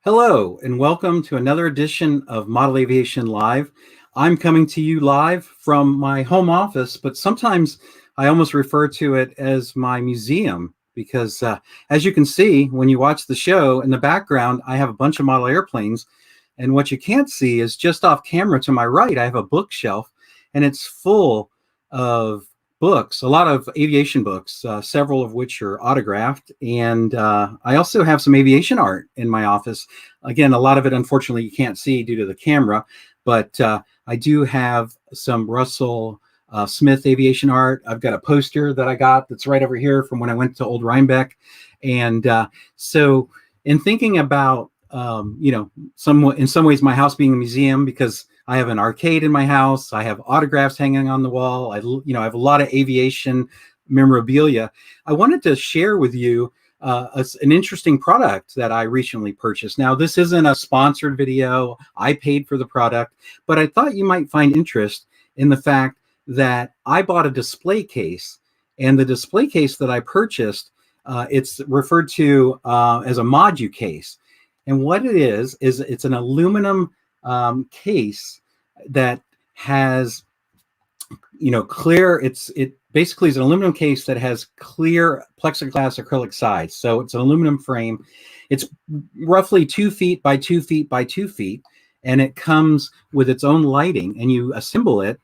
Hello, and welcome to another edition of Model Aviation Live. I'm coming to you live from my home office, but sometimes I almost refer to it as my museum because, as you can see, when you watch the show in the background, I have a bunch of model airplanes. And what you can't see is just off camera to my right, I have a bookshelf, and it's full of books, a lot of aviation books, several of which are autographed. And I also have some aviation art in my office. Again, a lot of it, unfortunately, you can't see due to the camera, but I do have some Russell Smith aviation art. I've got a poster that I got that's right over here from when I went to Old Rhinebeck. And so in thinking about, in some ways my house being a museum, because I have an arcade in my house. I have autographs hanging on the wall. I have a lot of aviation memorabilia. I wanted to share with you an interesting product that I recently purchased. Now, this isn't a sponsored video. I paid for the product, but I thought you might find interest in the fact that I bought a display case, and the display case that I purchased, it's referred to as a modu case. And what it is it's an aluminum case that has, clear. It basically is an aluminum case that has clear plexiglass acrylic sides. So it's an aluminum frame. It's roughly 2 feet by 2 feet by 2 feet, and it comes with its own lighting, and you assemble it.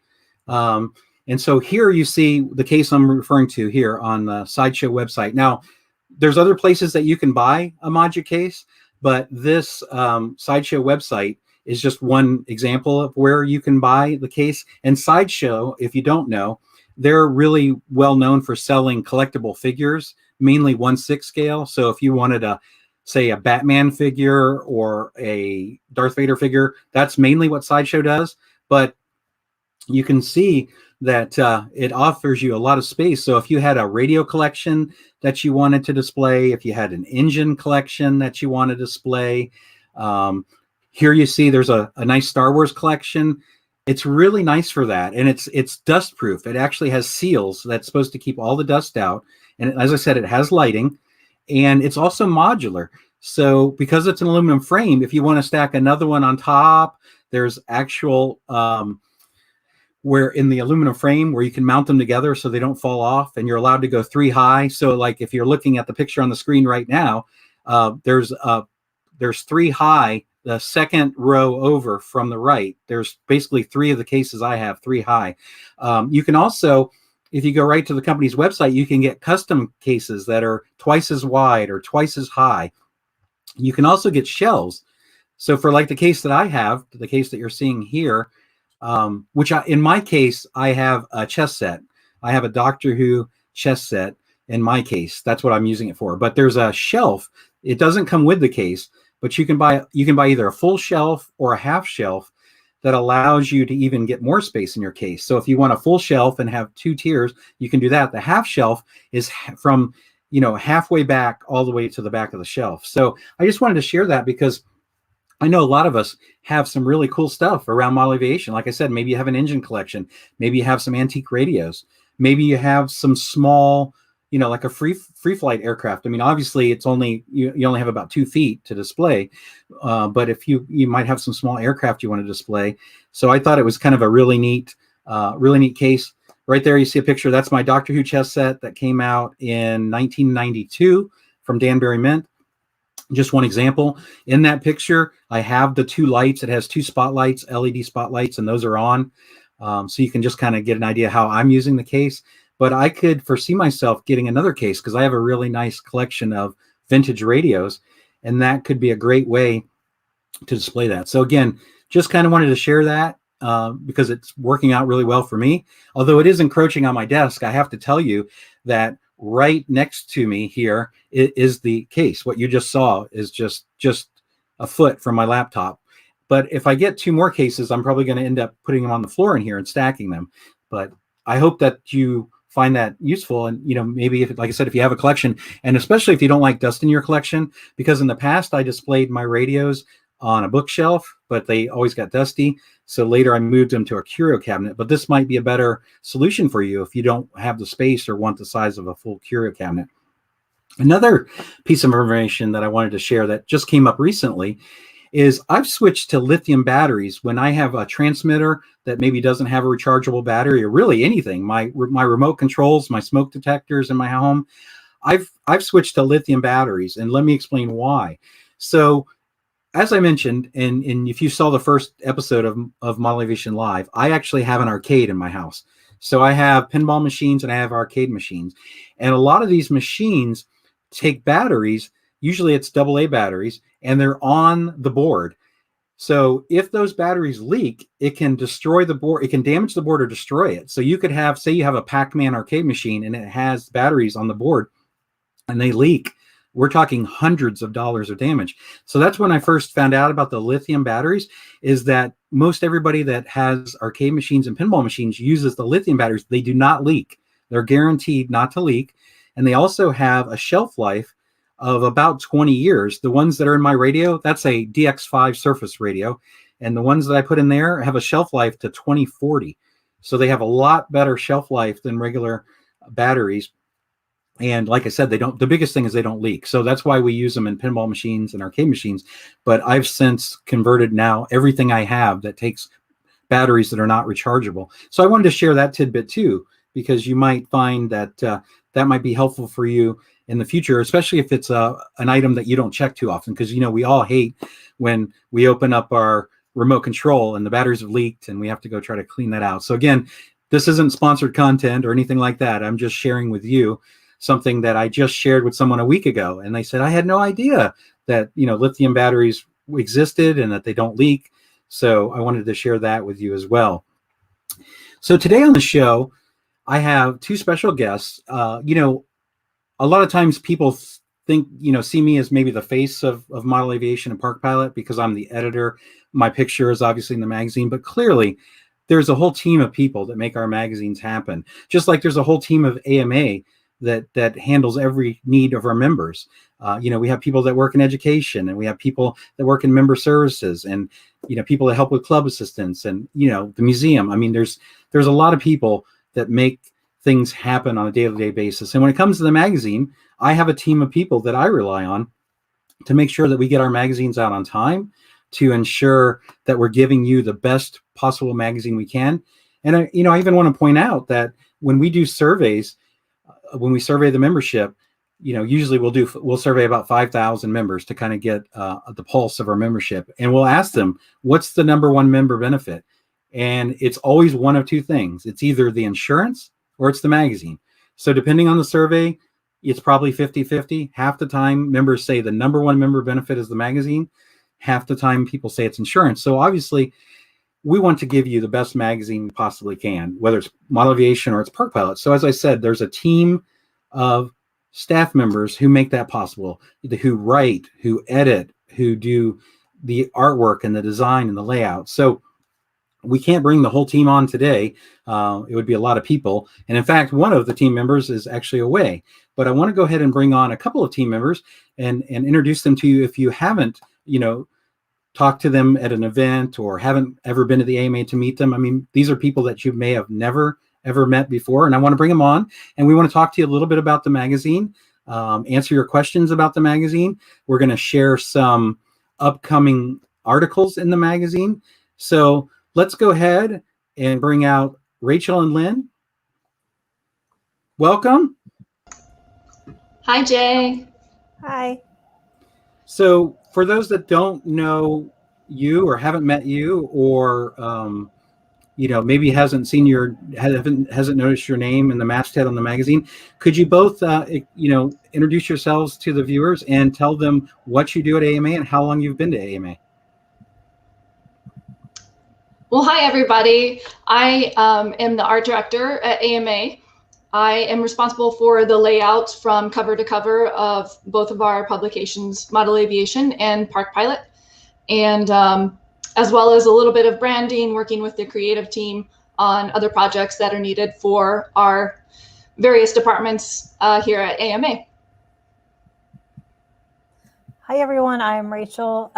And so here you see the case I'm referring to here on the Sideshow website. Now, there's other places that you can buy a modu case, but this Sideshow website is just one example of where you can buy the case. And Sideshow, if you don't know, they're really well known for selling collectible figures, mainly 1/6 scale. So if you wanted say a Batman figure or a Darth Vader figure, that's mainly what Sideshow does. But you can see that it offers you a lot of space. So if you had a radio collection that you wanted to display, if you had an engine collection that you want to display, here you see there's a nice Star Wars collection. It's really nice for that, and it's dust proof. It actually has seals that's supposed to keep all the dust out, and as I said, it has lighting, and it's also modular. So because it's an aluminum frame, if you want to stack another one on top, there's actual where in the aluminum frame where you can mount them together so they don't fall off, and you're allowed to go 3 high. So like if you're looking at the picture on the screen right now, there's 3 high, the second row over from the right. There's basically 3 of the cases I have 3 high. You can also, if you go right to the company's website, you can get custom cases that are twice as wide or twice as high. You can also get shelves. So for like the case that I have, the case that you're seeing here, which in my case, I have a chess set. I have a Doctor Who chess set in my case. That's what I'm using it for. But there's a shelf. It doesn't come with the case, but you can buy either a full shelf or a half shelf that allows you to even get more space in your case. So if you want a full shelf and have 2 tiers, you can do that. The half shelf is from halfway back all the way to the back of the shelf. So I just wanted to share that because I know a lot of us have some really cool stuff around model aviation. Like I said, maybe you have an engine collection. Maybe you have some antique radios. Maybe you have some small, like a free flight aircraft. I mean, obviously, it's only you only have about 2 feet to display, but if you might have some small aircraft you want to display. So I thought it was kind of a really neat case. Right there, you see a picture. That's my Doctor Who chess set that came out in 1992 from Danbury Mint. Just one example. In that picture, I have the 2 lights. It has 2 spotlights, LED spotlights, and those are on. So you can just kind of get an idea how I'm using the case. But I could foresee myself getting another case because I have a really nice collection of vintage radios, and that could be a great way to display that. So again, just kind of wanted to share that because it's working out really well for me. Although it is encroaching on my desk, I have to tell you that right next to me here is the case. What you just saw is just a foot from my laptop. But if I get 2 more cases, I'm probably going to end up putting them on the floor in here and stacking them. But I hope that you find that useful. And, maybe if, like I said, if you have a collection, and especially if you don't like dust in your collection, because in the past I displayed my radios on a bookshelf, but they always got dusty. So later I moved them to a curio cabinet, but this might be a better solution for you if you don't have the space or want the size of a full curio cabinet. Another piece of information that I wanted to share that just came up recently is I've switched to lithium batteries when I have a transmitter that maybe doesn't have a rechargeable battery, or really anything. My remote controls, my smoke detectors in my home, I've switched to lithium batteries, and let me explain why. So, as I mentioned, and if you saw the first episode of Model Aviation Live, I actually have an arcade in my house. So I have pinball machines and I have arcade machines. And a lot of these machines take batteries, usually it's AA batteries, and they're on the board. So if those batteries leak, it can destroy the board, it can damage the board or destroy it. So you could have, say you have a Pac-Man arcade machine and it has batteries on the board and they leak, we're talking hundreds of dollars of damage. So that's when I first found out about the lithium batteries, is that most everybody that has arcade machines and pinball machines uses the lithium batteries. They do not leak. They're guaranteed not to leak. And they also have a shelf life of about 20 years. The ones that are in my radio, that's a DX5 Surface radio. And the ones that I put in there have a shelf life to 2040. So they have a lot better shelf life than regular batteries. And like I said, the biggest thing is they don't leak. So that's why we use them in pinball machines and arcade machines. But I've since converted now everything I have that takes batteries that are not rechargeable. So I wanted to share that tidbit too, because you might find that that might be helpful for you in the future, especially if it's an item that you don't check too often. Because, we all hate when we open up our remote control and the batteries have leaked and we have to go try to clean that out. So again, this isn't sponsored content or anything like that. I'm just sharing with you something that I just shared with someone a week ago. And they said, I had no idea that, lithium batteries existed and that they don't leak. So I wanted to share that with you as well. So today on the show, I have two special guests. A lot of times people think, see me as maybe the face of Model Aviation and Park Pilot because I'm the editor. My picture is obviously in the magazine, but clearly there's a whole team of people that make our magazines happen. Just like there's a whole team of AMA that handles every need of our members. We have people that work in education, and we have people that work in member services, and people that help with club assistance, and the museum. I mean, there's a lot of people that make things happen on a day-to-day basis. And when it comes to the magazine, I have a team of people that I rely on to make sure that we get our magazines out on time, to ensure that we're giving you the best possible magazine we can. And I even want to point out that when we do surveys, when we survey the membership, usually we'll survey about 5,000 members to kind of get the pulse of our membership. And we'll ask them, what's the number one member benefit? And it's always one of two things. It's either the insurance or it's the magazine. So depending on the survey, it's probably 50-50. Half the time members say the number one member benefit is the magazine. Half the time people say it's insurance. So obviously we want to give you the best magazine we possibly can, whether it's Model Aviation or it's Park Pilot. So as I said, there's a team of staff members who make that possible, who write, who edit, who do the artwork and the design and the layout. So we can't bring the whole team on today. It would be a lot of people. And in fact, one of the team members is actually away. But I want to go ahead and bring on a couple of team members and introduce them to you if you haven't, talk to them at an event or haven't ever been to the AMA to meet them. I mean, these are people that you may have never, ever met before. And I want to bring them on, and we want to talk to you a little bit about the magazine, answer your questions about the magazine. We're going to share some upcoming articles in the magazine. So let's go ahead and bring out Rachelle and Lynn. Welcome. Hi, Jay. Hi. So for those that don't know you or haven't met you, or maybe hasn't noticed your name in the masthead on the magazine, could you both introduce yourselves to the viewers and tell them what you do at AMA and how long you've been to AMA? Well, hi, everybody. I am the art director at AMA. I am responsible for the layouts from cover to cover of both of our publications, Model Aviation and Park Pilot, and as well as a little bit of branding, working with the creative team on other projects that are needed for our various departments here at AMA. Hi, everyone. I'm Rachelle.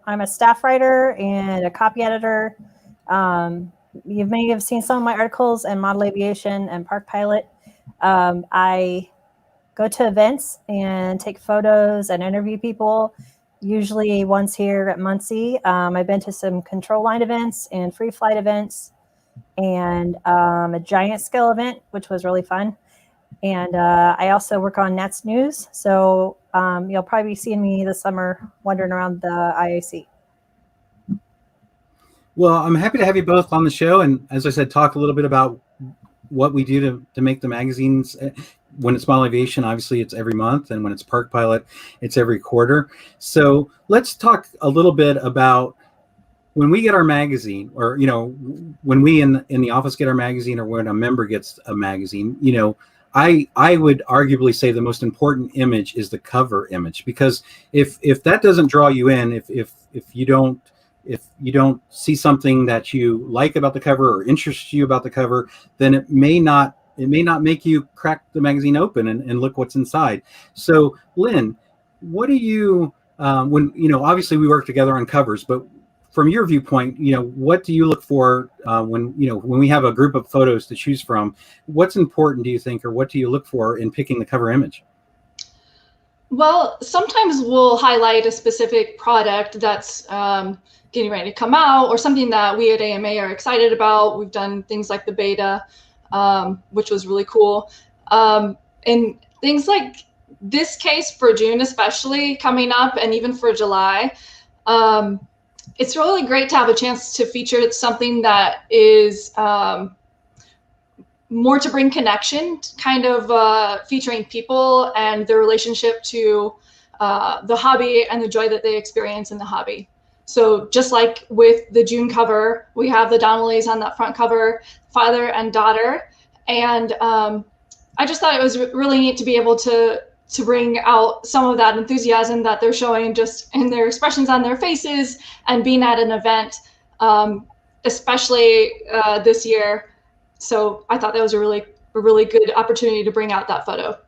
I'm a staff writer and a copy editor. You may have seen some of my articles in Model Aviation and Park Pilot. I go to events and take photos and interview people. Usually once here at Muncie. I've been to some control line events and free flight events and a giant scale event, which was really fun. And I also work on Nets News. So you'll probably be seeing me this summer wandering around the IAC. Well, I'm happy to have you both on the show. And as I said, talk a little bit about what we do to make the magazines. When it's Model Aviation, obviously it's every month. And when it's Park Pilot, it's every quarter. So let's talk a little bit about when we get our magazine, or, you know, when we in the office get our magazine, or when a member gets a magazine, you know, I would arguably say the most important image is the cover image, because if that doesn't draw you in, if you don't see something that you like about the cover or interests you about the cover, then it may not make you crack the magazine open and look what's inside. So Lynn, what do you, when, you know, obviously we work together on covers, but from your viewpoint, you know, what do you look for when we have a group of photos to choose from? What's important, do you think, or what do you look for in picking the cover image? Well, sometimes we'll highlight a specific product that's getting ready to come out, or something that we at AMA are excited about. We've done things like the beta, which was really cool. And things like this case for June, especially coming up, and even for July, it's really great to have a chance to feature something that is more to bring connection, kind of featuring people and their relationship to the hobby and the joy that they experience in the hobby. So just like with the June cover, we have the Donnellys on that front cover, father and daughter. And I just thought it was really neat to be able to bring out some of that enthusiasm that they're showing just in their expressions on their faces and being at an event, especially this year. So I thought that was a really good opportunity to bring out that photo.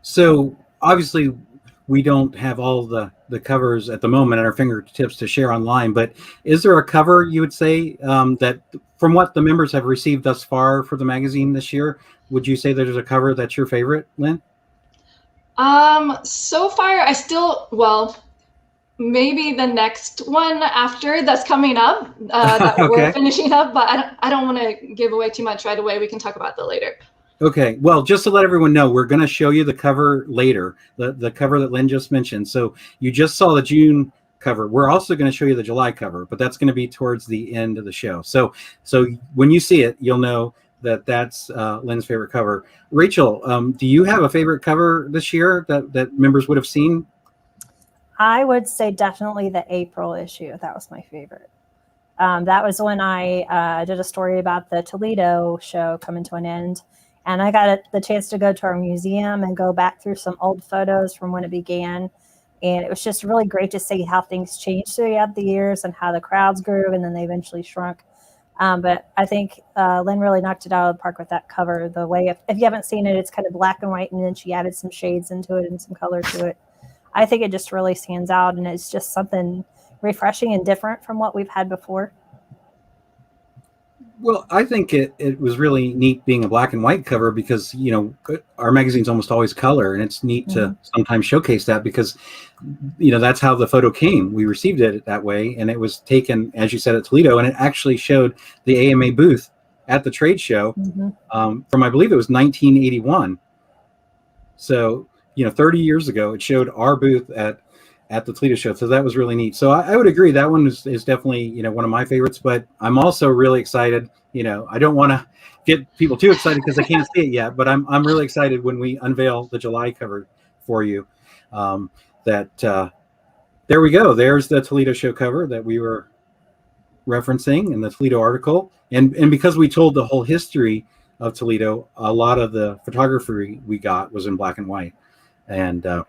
So obviously we don't have all the covers at the moment at our fingertips to share online, but is there a cover you would say that from what the members have received thus far for the magazine this year, would you say that there's a cover that's your favorite, Lynn? So far, well, maybe the next one after that's coming up that Okay. we're finishing up, but I don't want to give away too much right away. We can talk about that later. Okay, well, just to let everyone know, we're going to show you the cover later, the cover that Lynn just mentioned. So you just saw the June cover. We're also going to show you the July cover, but that's going to be towards the end of the show. So when you see it, you'll know that that's Lynn's favorite cover. Rachel, do you have a favorite cover this year that members would have seen? I would say definitely the April issue. That was my favorite. That was when I did a story about the Toledo show coming to an end. And I got the chance to go to our museum and go back through some old photos from when it began. And it was just really great to see how things changed throughout the years and how the crowds grew and then they eventually shrunk. But I think Lynn really knocked it out of the park with that cover. The way, if you haven't seen it, it's kind of black and white, and then she added some shades into it and some color to it. I think it just really stands out, and it's just something refreshing and different from what we've had before. Well, I think it was really neat being a black and white cover because, you know, our magazine's almost always color, and it's neat to sometimes showcase that because, you know, that's how the photo came. We received it that way, and it was taken, as you said, at Toledo, and it actually showed the AMA booth at the trade show from, I believe it was 1981. So, you know, 30 years ago, it showed our booth at the Toledo show. So that was really neat. So I would agree that one is definitely, you know, one of my favorites, but I'm also really excited. You know, I don't want to get people too excited because they can't see it yet, but I'm really excited when we unveil the July cover for you. There we go. There's the Toledo show cover that we were referencing in the Toledo article. And because we told the whole history of Toledo, a lot of the photography we got was in black and white. And but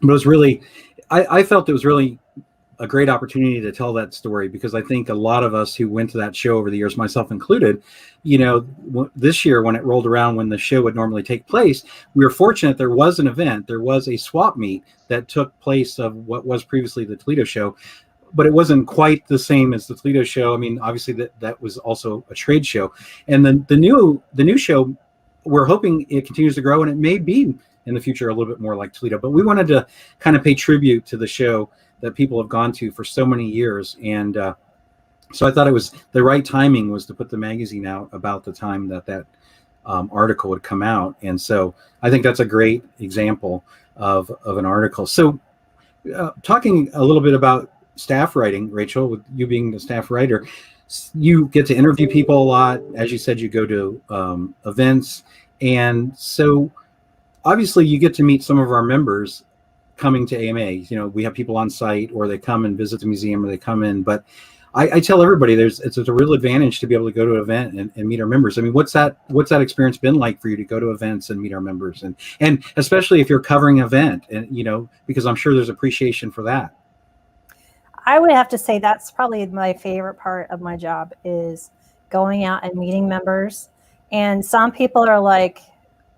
it was really, I felt it was really a great opportunity to tell that story because I think a lot of us who went to that show over the years, myself included, you know, this year when it rolled around, when the show would normally take place, we were fortunate there was an event, there was a swap meet that took place of what was previously the Toledo show, but it wasn't quite the same as the Toledo show. I mean, obviously that was also a trade show. And then the new show we're hoping it continues to grow, and it may be in the future a little bit more like Toledo. But we wanted to kind of pay tribute to the show that people have gone to for so many years. And so I thought it was the right timing was to put the magazine out about the time that article would come out. And so I think that's a great example of an article. So talking a little bit about staff writing, Rachel, with you being the staff writer, you get to interview people a lot. As you said, you go to events. And so obviously you get to meet some of our members coming to AMA. You know, we have people on site, or they come and visit the museum, or they come in. But I tell everybody it's a real advantage to be able to go to an event and meet our members. I mean, what's that experience been like for you to go to events and meet our members, and especially if you're covering an event, and you know, because I'm sure there's appreciation for that. I would have to say that's probably my favorite part of my job, is going out and meeting members. And some people are like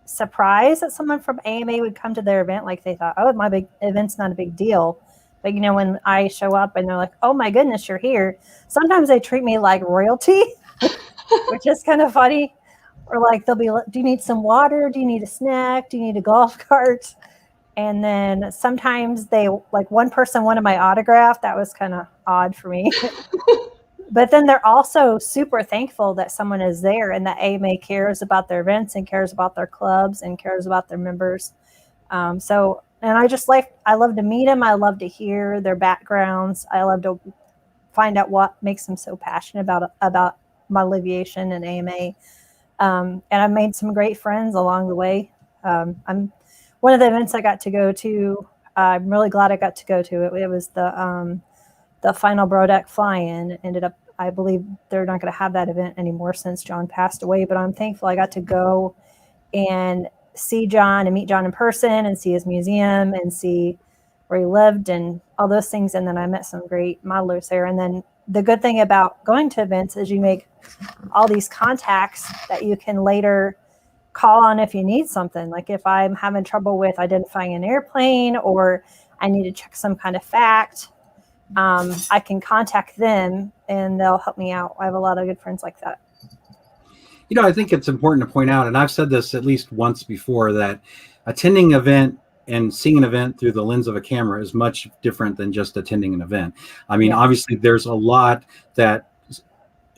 surprised that someone from AMA would come to their event, like they thought, oh, my big event's not a big deal. But, you know, when I show up and they're like, oh, my goodness, you're here. Sometimes they treat me like royalty, which is kind of funny. Or like they'll be like, do you need some water? Do you need a snack? Do you need a golf cart? And then sometimes they, like one person wanted my autograph. That was kind of odd for me. But then they're also super thankful that someone is there and that AMA cares about their events and cares about their clubs and cares about their members. And I love to meet them. I love to hear their backgrounds. I love to find out what makes them so passionate about model aviation and AMA. And I've made some great friends along the way. One of the events I got to go to, I'm really glad I got to go to it. It was the final Brodeck fly-in. Ended up, I believe they're not going to have that event anymore since John passed away, but I'm thankful I got to go and see John and meet John in person and see his museum and see where he lived and all those things. And then I met some great modelers there. And then the good thing about going to events is you make all these contacts that you can later call on if you need something. Like if I'm having trouble with identifying an airplane, or I need to check some kind of fact, I can contact them and they'll help me out. I have a lot of good friends like that. You know, I think it's important to point out, and I've said this at least once before, that attending an event and seeing an event through the lens of a camera is much different than just attending an event. I mean, obviously there's a lot that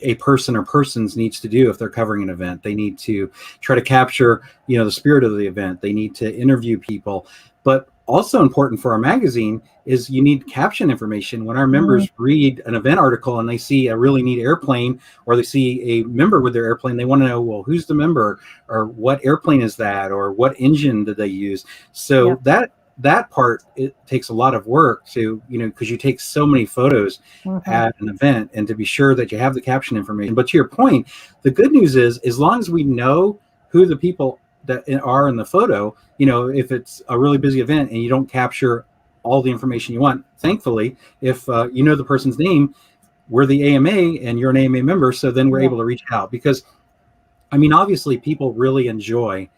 a person or persons needs to do if they're covering an event. They need to try to capture, you know, the spirit of the event. They need to interview people. But also important for our magazine is you need caption information. When our members read an event article and they see a really neat airplane, or they see a member with their airplane, they want to know, well, who's the member, or what airplane is that, or what engine did they use? So that part, it takes a lot of work to, you know, because you take so many photos at an event, and to be sure that you have the caption information. But to your point, the good news is, as long as we know who the people that are in the photo, you know, if it's a really busy event and you don't capture all the information you want, thankfully, if you know the person's name, we're the AMA and you're an AMA member, so then we're able to reach out. Because, I mean, obviously people really enjoy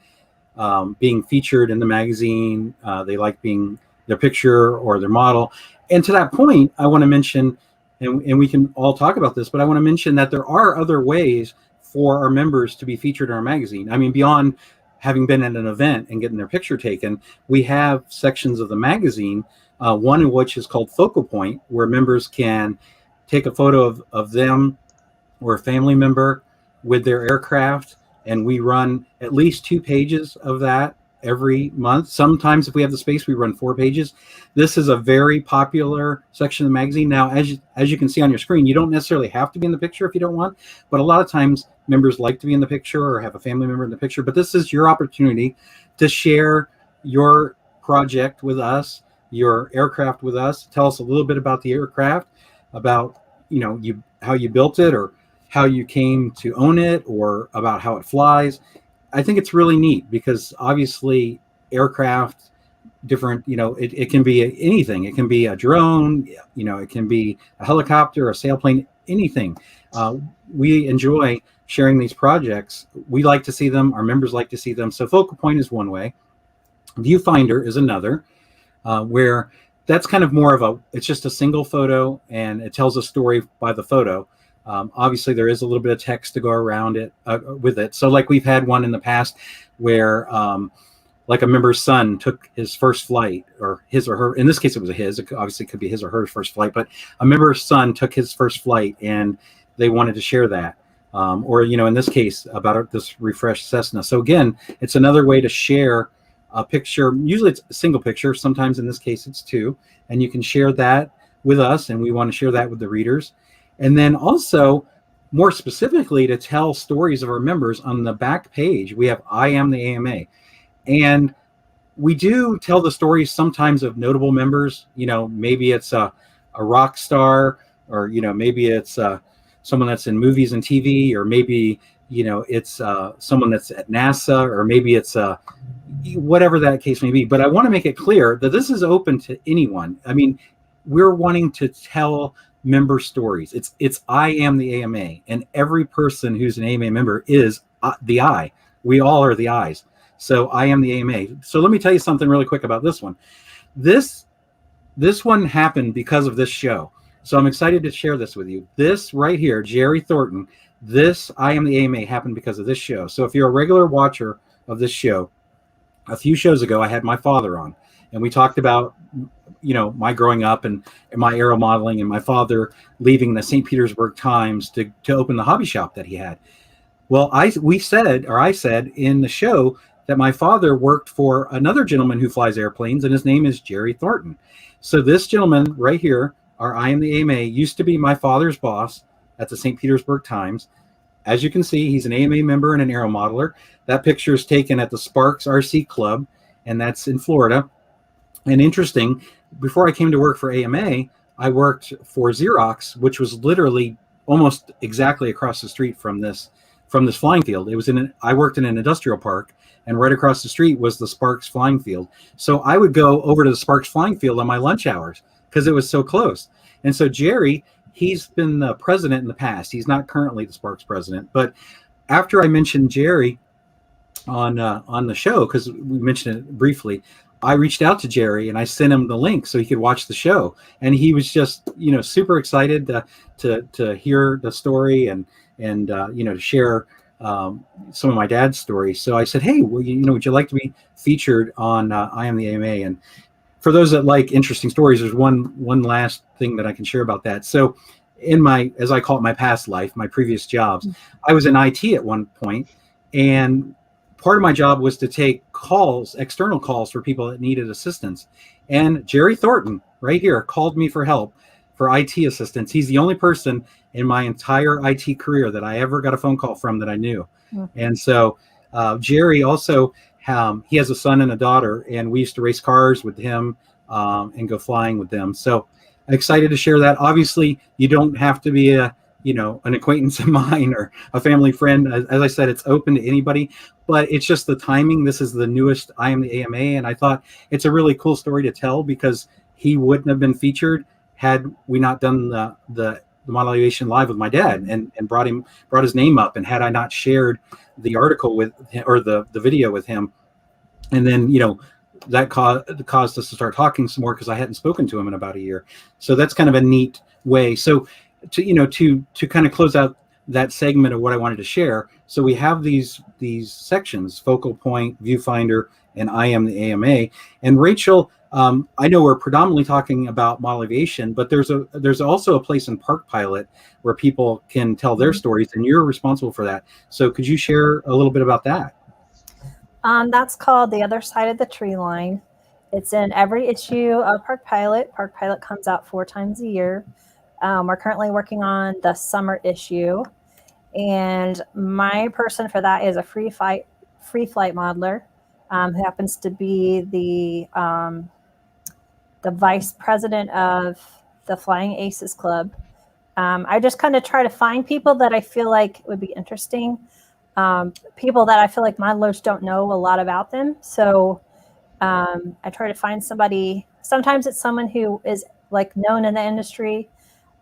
being featured in the magazine. They like being their picture or their model. And to that point, I want to mention, and we can all talk about this, but I want to mention that there are other ways for our members to be featured in our magazine. I mean, beyond having been at an event and getting their picture taken, we have sections of the magazine, one of which is called Focal Point, where members can take a photo of them or a family member with their aircraft, and we run at least 2 pages of that every month. Sometimes if we have the space, we run 4 pages. This is a very popular section of the magazine. Now, as you can see on your screen, you don't necessarily have to be in the picture if you don't want, but a lot of times members like to be in the picture or have a family member in the picture. But this is your opportunity to share your project with us, your aircraft with us. Tell us a little bit about the aircraft, about, you know, how you built it, or how you came to own it, or about how it flies. I think it's really neat because obviously aircraft, different, you know, it can be anything. It can be a drone, you know, it can be a helicopter, a sailplane, anything. We enjoy sharing these projects. We like to see them. Our members like to see them. So Focal Point is one way. Viewfinder is another, where that's kind of more of it's just a single photo and it tells a story by the photo. Obviously, there is a little bit of text to go around it with it. So like we've had one in the past where like a member's son took his first flight, or his or her, in this case it was his, it obviously could be his or her first flight, but a member's son took his first flight and they wanted to share that. Or, in this case, about this refreshed Cessna. So again, it's another way to share a picture. Usually it's a single picture. Sometimes in this case it's two. And you can share that with us, and we want to share that with the readers. And then also, more specifically, to tell stories of our members, on the back page, we have I Am the AMA. And we do tell the stories sometimes of notable members. Maybe it's a rock star, or, maybe it's someone that's in movies and TV, or maybe, it's someone that's at NASA, or maybe it's whatever that case may be. But I want to make it clear that this is open to anyone. I mean, we're wanting to tell member stories. It's I Am the AMA, and every person who's an AMA member is the I. We all are the I's. So I am the AMA. So let me tell you something really quick about this one. This one happened because of this show. So I'm excited to share this with you. This right here, Jerry Thornton, this I Am the AMA happened because of this show. So if you're a regular watcher of this show, a few shows ago, I had my father on, and we talked about, my growing up and my aero modeling, and my father leaving the St. Petersburg Times to open the hobby shop that he had. Well, I said in the show that my father worked for another gentleman who flies airplanes, and his name is Jerry Thornton. So this gentleman right here, our I Am the AMA, used to be my father's boss at the St. Petersburg Times. As you can see, he's an AMA member and an aero modeler. That picture is taken at the Sparks RC Club, and that's in Florida. And interesting, before I came to work for AMA, I worked for Xerox, which was literally almost exactly across the street from this flying field. I worked in an industrial park, and right across the street was the Sparks flying field. So I would go over to the Sparks flying field on my lunch hours because it was so close. And so Jerry, he's been the president in the past. He's not currently the Sparks president, but after I mentioned Jerry on the show, because we mentioned it briefly, I reached out to Jerry and I sent him the link so he could watch the show, and he was just super excited to hear the story and to share some of my dad's stories. So I said, hey, well, would you like to be featured on I Am the AMA? And for those that like interesting stories, there's one last thing that I can share about that. So in my, as I call it, my past life, my previous jobs, I was in IT at one point, and part of my job was to take calls, external calls for people that needed assistance. And Jerry Thornton right here called me for help for IT assistance. He's the only person in my entire IT career that I ever got a phone call from that I knew. And so Jerry also, he has a son and a daughter, and we used to race cars with him and go flying with them. So excited to share that. Obviously, you don't have to be an acquaintance of mine or a family friend. As I said, it's open to anybody, but it's just the timing. This is the newest I Am the AMA, and I thought it's a really cool story to tell because he wouldn't have been featured had we not done the Model Aviation Live with my dad and brought his name up, and had I not shared the article with him, or the video with him, and then that caused us to start talking some more because I hadn't spoken to him in about a year. So that's kind of a neat way. So to kind of close out that segment of what I wanted to share. So we have these sections: focal point, viewfinder, and I Am the AMA. And Rachel, I know we're predominantly talking about model aviation, but there's also a place in Park Pilot where people can tell their stories, and you're responsible for that. So could you share a little bit about that? That's called The Other Side of the Tree Line. It's in every issue of Park Pilot. Park Pilot comes out 4 times a year. We're currently working on the summer issue, and my person for that is a free flight modeler, who happens to be the vice president of the Flying Aces Club. I just kind of try to find people that I feel like would be interesting, people that I feel like modelers don't know a lot about them. So I try to find somebody. Sometimes it's someone who is like known in the industry.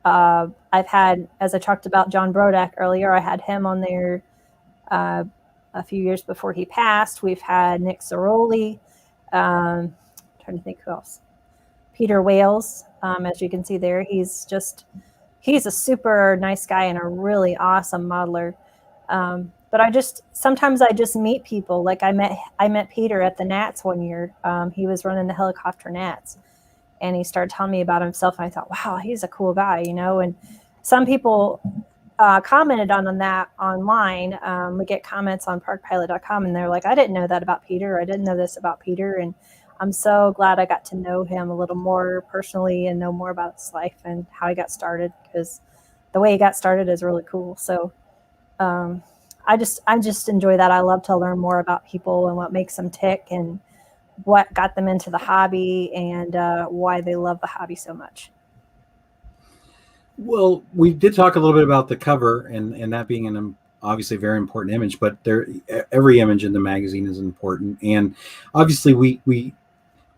I've had, as I talked about John Brodak earlier, I had him on there a few years before he passed. We've had Nick Ceroli, trying to think who else. Peter Wales, as you can see there, he's he's a super nice guy and a really awesome modeler. But sometimes I just meet people. Like I met Peter at the Nats one year. He was running the helicopter Nats, and he started telling me about himself. And I thought, wow, he's a cool guy, you know. And some people commented on that online. We get comments on parkpilot.com, and they're like, I didn't know that about Peter. I didn't know this about Peter. And I'm so glad I got to know him a little more personally and know more about his life and how he got started, because the way he got started is really cool. So I just enjoy that. I love to learn more about people and what makes them tick and what got them into the hobby and why they love the hobby so much. Well, we did talk a little bit about the cover and that being an obviously very important image, but every image in the magazine is important. And obviously we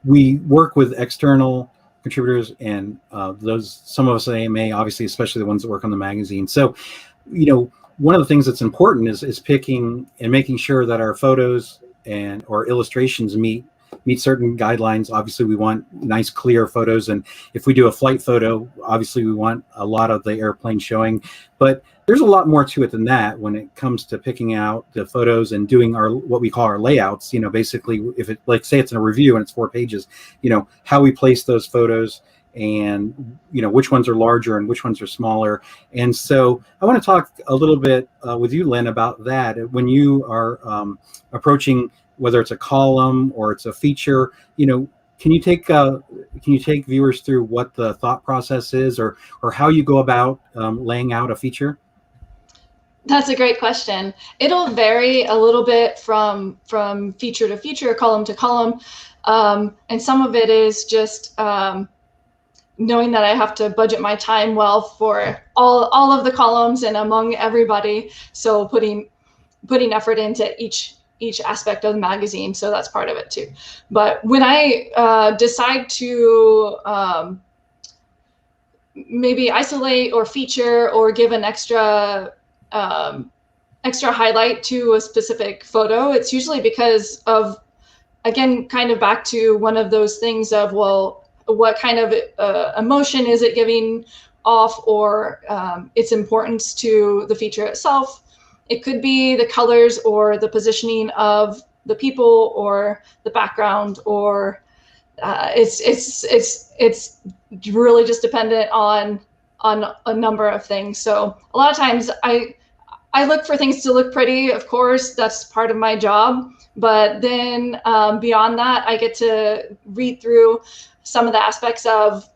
work with external contributors and some of us at AMA, obviously, especially the ones that work on the magazine. So, you know, one of the things that's important is picking and making sure that our photos or illustrations meet certain guidelines. Obviously, we want nice, clear photos. And if we do a flight photo, obviously we want a lot of the airplane showing. But there's a lot more to it than that when it comes to picking out the photos and doing what we call our layouts. You know, basically, if it, like, say it's in a review and it's 4 pages, you know, how we place those photos and, you know, which ones are larger and which ones are smaller. And so I want to talk a little bit with you, Lynn, about that. When you are approaching, whether it's a column or it's a feature, you know, can you take viewers through what the thought process is, or how you go about laying out a feature? That's a great question. It'll vary a little bit from feature to feature, column to column, and some of it is just knowing that I have to budget my time well for all of the columns and among everybody. So putting effort into each aspect of the magazine. So that's part of it too. But when I decide to maybe isolate or feature or give an extra highlight to a specific photo, it's usually because of, again, kind of back to one of those things of, well, what kind of emotion is it giving off, or its importance to the feature itself. It could be the colors or the positioning of the people or the background, or it's really just dependent on a number of things. So a lot of times I look for things to look pretty. Of course, that's part of my job. But then beyond that, I get to read through some of the aspects of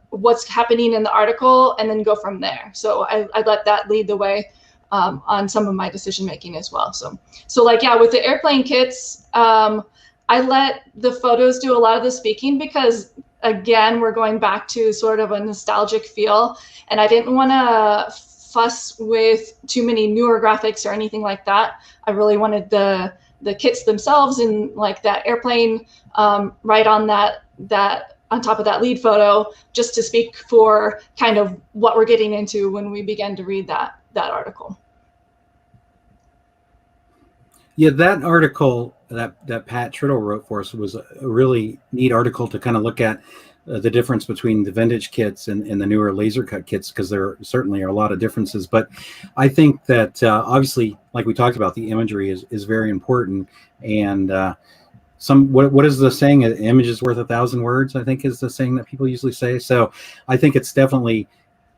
what's happening in the article and then go from there. So I let that lead the way on some of my decision making as well. So like, yeah, with the airplane kits, I let the photos do a lot of the speaking, because again, we're going back to sort of a nostalgic feel, and I didn't want to fuss with too many newer graphics or anything like that. I really wanted the kits themselves and like that airplane right on that on top of that lead photo, just to speak for kind of what we're getting into when we begin to read that article. Yeah, that article that Pat Triddle wrote for us was a really neat article to kind of look at the difference between the vintage kits and the newer laser cut kits, because there certainly are a lot of differences. But I think that obviously, like we talked about, the imagery is very important. And what is the saying? An image is worth 1,000 words, I think, is the saying that people usually say. So I think it's definitely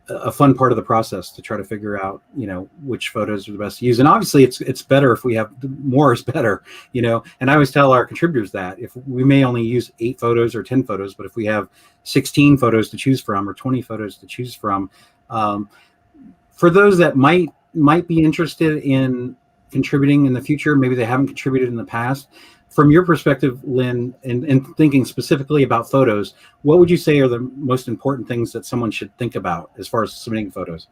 a fun part of the process to try to figure out, you know, which photos are the best to use. And obviously it's better if we have more is better, you know, and I always tell our contributors that if we may only use 8 photos or 10 photos, but if we have 16 photos to choose from or 20 photos to choose from, for those that might be interested in contributing in the future, maybe they haven't contributed in the past, from your perspective, Lynn, and thinking specifically about photos, what would you say are the most important things that someone should think about as far as submitting photos?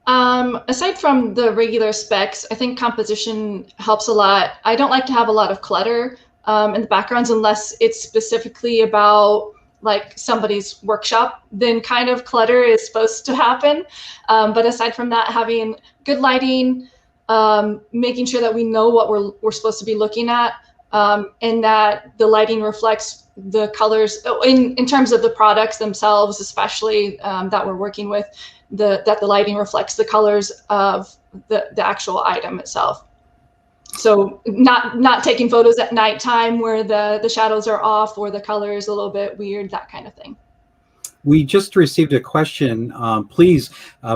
Aside from the regular specs, I think composition helps a lot. I don't like to have a lot of clutter in the backgrounds unless it's specifically about like somebody's workshop, then kind of clutter is supposed to happen. But aside from that, having good lighting, making sure that we know what we're supposed to be looking at, and that the lighting reflects the colors in terms of the products themselves, especially that we're working with, that the lighting reflects the colors of the actual item itself. So not taking photos at nighttime where the shadows are off or the color is a little bit weird, that kind of thing. We just received a question. Please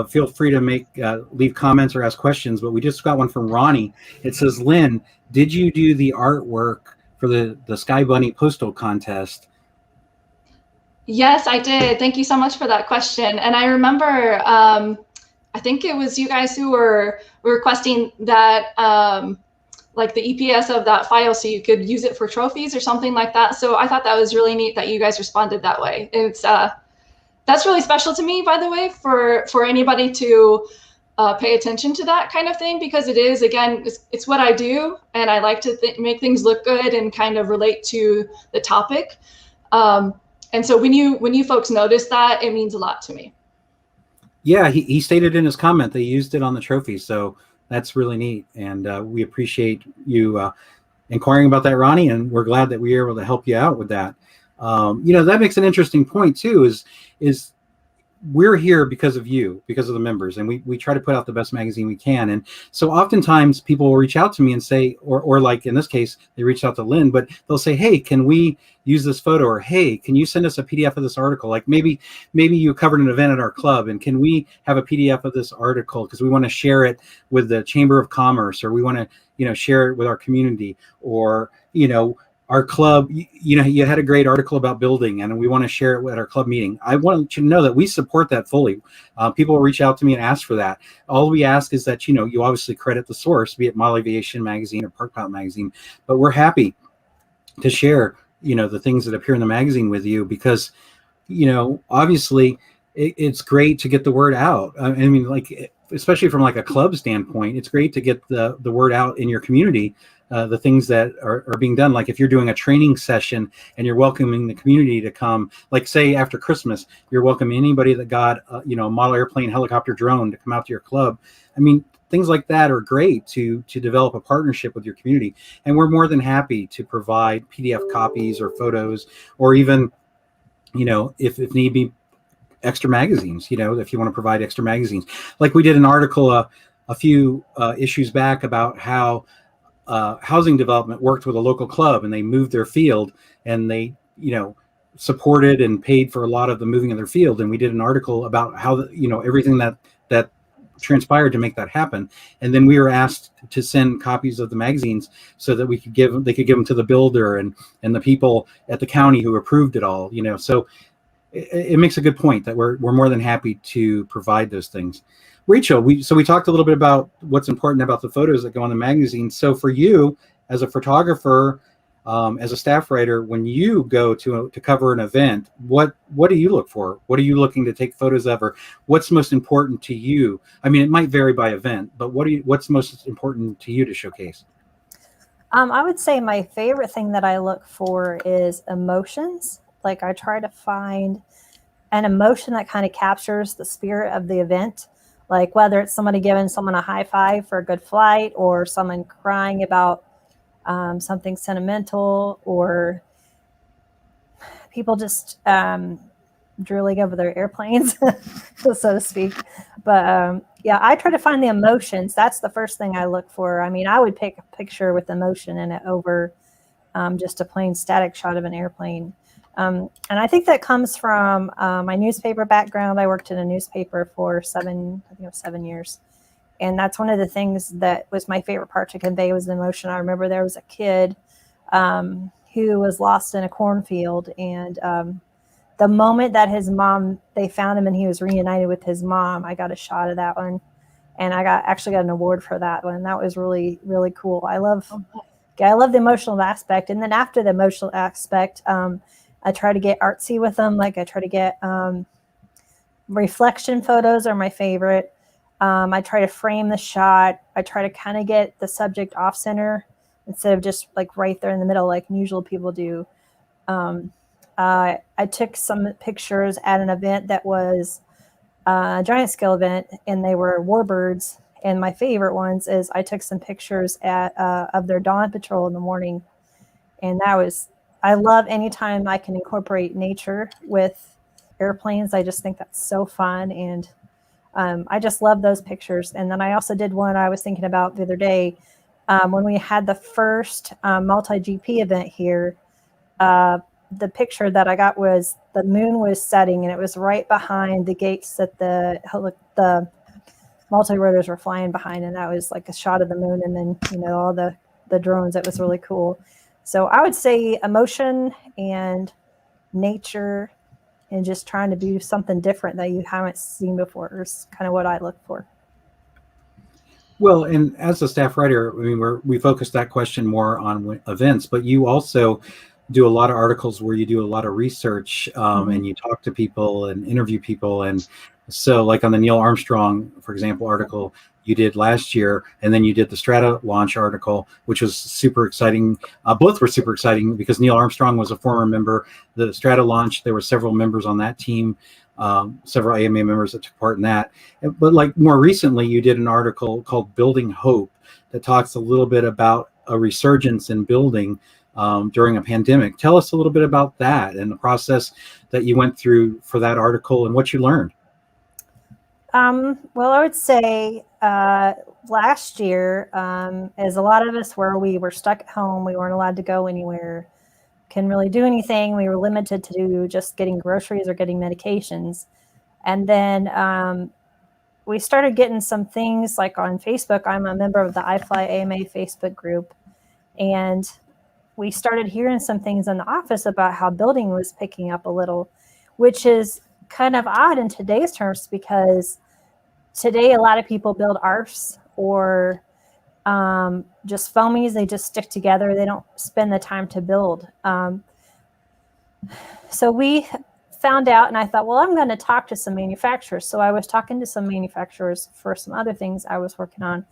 feel free to leave comments or ask questions, but we just got one from Ronnie. It says, Lynn, did you do the artwork for the Sky Bunny postal contest? Yes, I did. Thank you so much for that question. And I remember, I think it was you guys who were requesting that, like the EPS of that file so you could use it for trophies or something like that. So I thought that was really neat that you guys responded that way. It's that's really special to me, by the way, for anybody to pay attention to that kind of thing, because it is, again, it's what I do, and I like to make things look good and kind of relate to the topic. And so when you folks notice that, it means a lot to me. Yeah, he stated in his comment they used it on the trophy, so that's really neat, and we appreciate you inquiring about that, Ronnie, and we're glad that we were able to help you out with that. That makes an interesting point too, is we're here because of you, because of the members, and we try to put out the best magazine we can. And so oftentimes people will reach out to me and say, or like in this case, they reached out to Lynn, but they'll say, hey, can we use this photo? Or, hey, can you send us a PDF of this article? Like maybe you covered an event at our club, and can we have a PDF of this article? Because we want to share it with the Chamber of Commerce, or we want to, share it with our community, or, our club, you had a great article about building, and we want to share it at our club meeting. I want you to know that we support that fully. People will reach out to me and ask for that. All we ask is that, you obviously credit the source, be it Model Aviation Magazine or Park Pilot Magazine, but we're happy to share, the things that appear in the magazine with you, because, obviously it's great to get the word out. I mean, like, especially from like a club standpoint, it's great to get the word out in your community. The things that are being done, like if you're doing a training session and you're welcoming the community to come, like say after Christmas, you're welcoming anybody that got a model airplane, helicopter, drone to come out to your club. I mean, things like that are great to develop a partnership with your community, and we're more than happy to provide PDF copies or photos, or even if need be, extra magazines. If you want to provide extra magazines, like we did an article a few issues back about how housing development worked with a local club, and they moved their field, and they supported and paid for a lot of the moving of their field. And we did an article about how everything that transpired to make that happen. And then we were asked to send copies of the magazines so that they could give them to the builder and the people at the county who approved it all. So it makes a good point that we're more than happy to provide those things. Rachel, we talked a little bit about what's important about the photos that go on the magazine. So for you, as a photographer, as a staff writer, when you go to cover an event, what do you look for? What are you looking to take photos of, or what's most important to you? I mean, it might vary by event, but what's most important to you to showcase? I would say my favorite thing that I look for is emotions. Like, I try to find an emotion that kind of captures the spirit of the event. Like whether it's somebody giving someone a high five for a good flight, or someone crying about something sentimental, or people just drooling over their airplanes, so to speak. But yeah, I try to find the emotions. That's the first thing I look for. I mean, I would pick a picture with emotion in it over just a plain static shot of an airplane. And I think that comes from my newspaper background. I worked in a newspaper for 7 years. And that's one of the things that was my favorite part to convey, was the emotion. I remember there was a kid who was lost in a cornfield. And the moment that they found him and he was reunited with his mom, I got a shot of that one. And I actually got an award for that one. That was really, really cool. I love the emotional aspect. And then after the emotional aspect, I try to get artsy with them. Like I try to get reflection photos are my favorite. I try to frame the shot. I try to kind of get the subject off center instead of just like right there in the middle, like usual people do. I took some pictures at an event that was a giant scale event, and they were warbirds. And my favorite ones is I took some pictures of their dawn patrol in the morning. And I love anytime I can incorporate nature with airplanes. I just think that's so fun. And I just love those pictures. And then I also did one I was thinking about the other day when we had the first multi-GP event here. The picture that I got was the moon was setting, and it was right behind the gates that the multi-rotors were flying behind, and that was like a shot of the moon, and then all the drones. It was really cool. So I would say emotion and nature and just trying to do something different that you haven't seen before is kind of what I look for. Well, and as a staff writer, I mean, we focus that question more on events, but you also do a lot of articles where you do a lot of research and you talk to people and interview people. And so like on the Neil Armstrong, for example, article you did last year, and then you did the Strata launch article, which was super exciting. Both were super exciting because Neil Armstrong was a former member. The Strata launch, there were several members on that team, several AMA members that took part in that. But like more recently, you did an article called Building Hope that talks a little bit about a resurgence in building during a pandemic. Tell us a little bit about that and the process that you went through for that article and what you learned. Well, I would say last year, as a lot of us we were stuck at home, we weren't allowed to go anywhere, couldn't really do anything. We were limited to just getting groceries or getting medications. And then we started getting some things like on Facebook. I'm a member of the iFly AMA Facebook group. And we started hearing some things in the office about how building was picking up a little, which is kind of odd in today's terms because today a lot of people build ARFs or just foamies. They just stick together. They don't spend the time to build. So we found out, and I thought, well, I'm going to talk to some manufacturers. So I was talking to some manufacturers for some other things I was working on.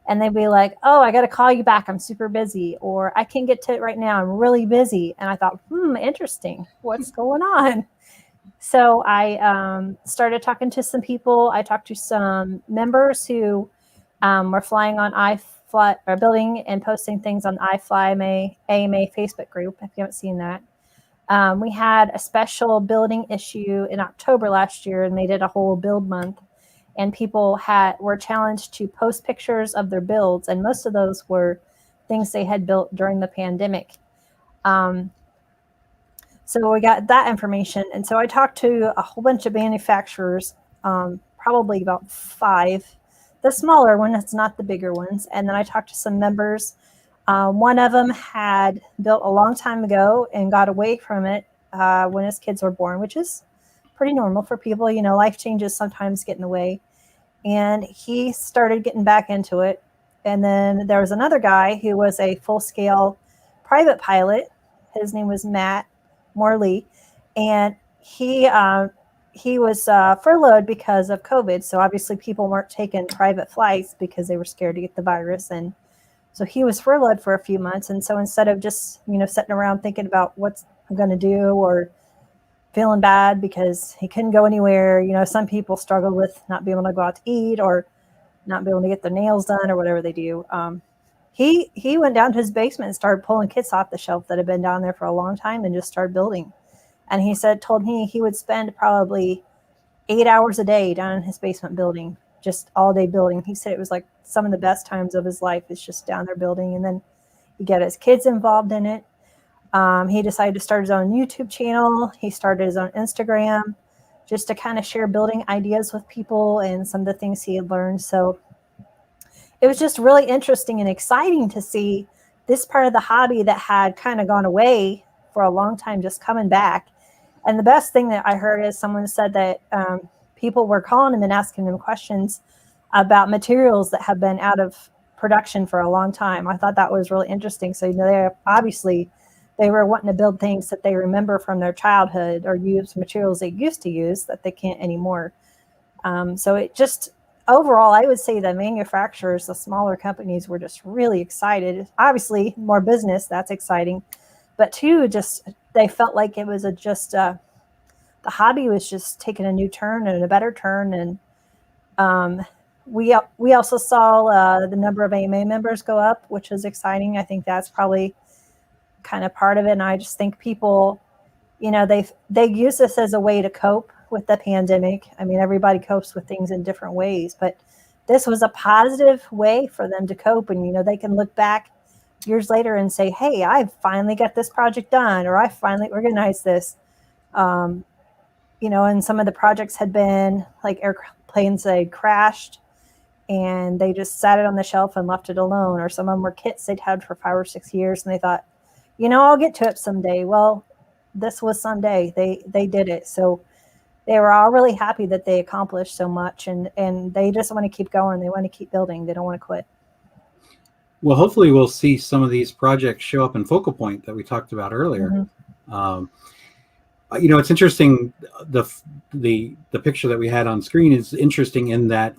And they'd be like, oh, I got to call you back. I'm super busy. Or I can't get to it right now. I'm really busy. And I thought, interesting. What's going on? So I started talking to some people. I talked to some members who were flying on iFly or building and posting things on iFly AMA Facebook group. If you haven't seen that. We had a special building issue in October last year, and they did a whole build month. And people were challenged to post pictures of their builds, and most of those were things they had built during the pandemic. So we got that information, and so I talked to a whole bunch of manufacturers, probably about 5, the smaller ones, it's not the bigger ones. And then I talked to some members. One of them had built a long time ago and got away from it when his kids were born, which is pretty normal for people. Life changes sometimes get in the way. And he started getting back into it. And then there was another guy who was a full-scale private pilot. His name was Matt Morley. And he was furloughed because of COVID. So obviously people weren't taking private flights because they were scared to get the virus. And so he was furloughed for a few months. And so instead of just, sitting around thinking about what I'm going to do or feeling bad because he couldn't go anywhere. Some people struggle with not being able to go out to eat or not being able to get their nails done or whatever they do. He went down to his basement and started pulling kits off the shelf that had been down there for a long time and just started building. And he told me he would spend probably 8 hours a day down in his basement building, just all day building. He said it was like some of the best times of his life is just down there building. And then he got his kids involved in it. He decided to start his own YouTube channel. He started his own Instagram just to kind of share building ideas with people and some of the things he had learned. So it was just really interesting and exciting to see this part of the hobby that had kind of gone away for a long time just coming back. And the best thing that I heard is someone said that people were calling him and asking him questions about materials that have been out of production for a long time. I thought that was really interesting. So, they were wanting to build things that they remember from their childhood or use materials they used to use that they can't anymore. So it just, overall, I would say the manufacturers, the smaller companies were just really excited. Obviously, more business, that's exciting. But two, just they felt like it was the hobby was just taking a new turn and a better turn. And we also saw the number of AMA members go up, which is exciting. I think that's probably kind of part of it. And I just think people, you know, they use this as a way to cope with the pandemic. I mean, everybody copes with things in different ways, but this was a positive way for them to cope. And, you know, they can look back years later and say, hey, I finally got this project done, or I finally organized this. You know, and some of the projects had been like airplanes that had crashed and they just sat it on the shelf and left it alone. Or some of them were kits they'd had for 5 or 6 years and they thought, you know, I'll get to it someday. Well, this was someday. They did it. So they were all really happy that they accomplished so much, and they just want to keep going. They want to keep building. They don't want to quit. Well, hopefully we'll see some of these projects show up in Focal Point that we talked about earlier. Mm-hmm. You know, it's interesting. The picture that we had on screen is interesting in that,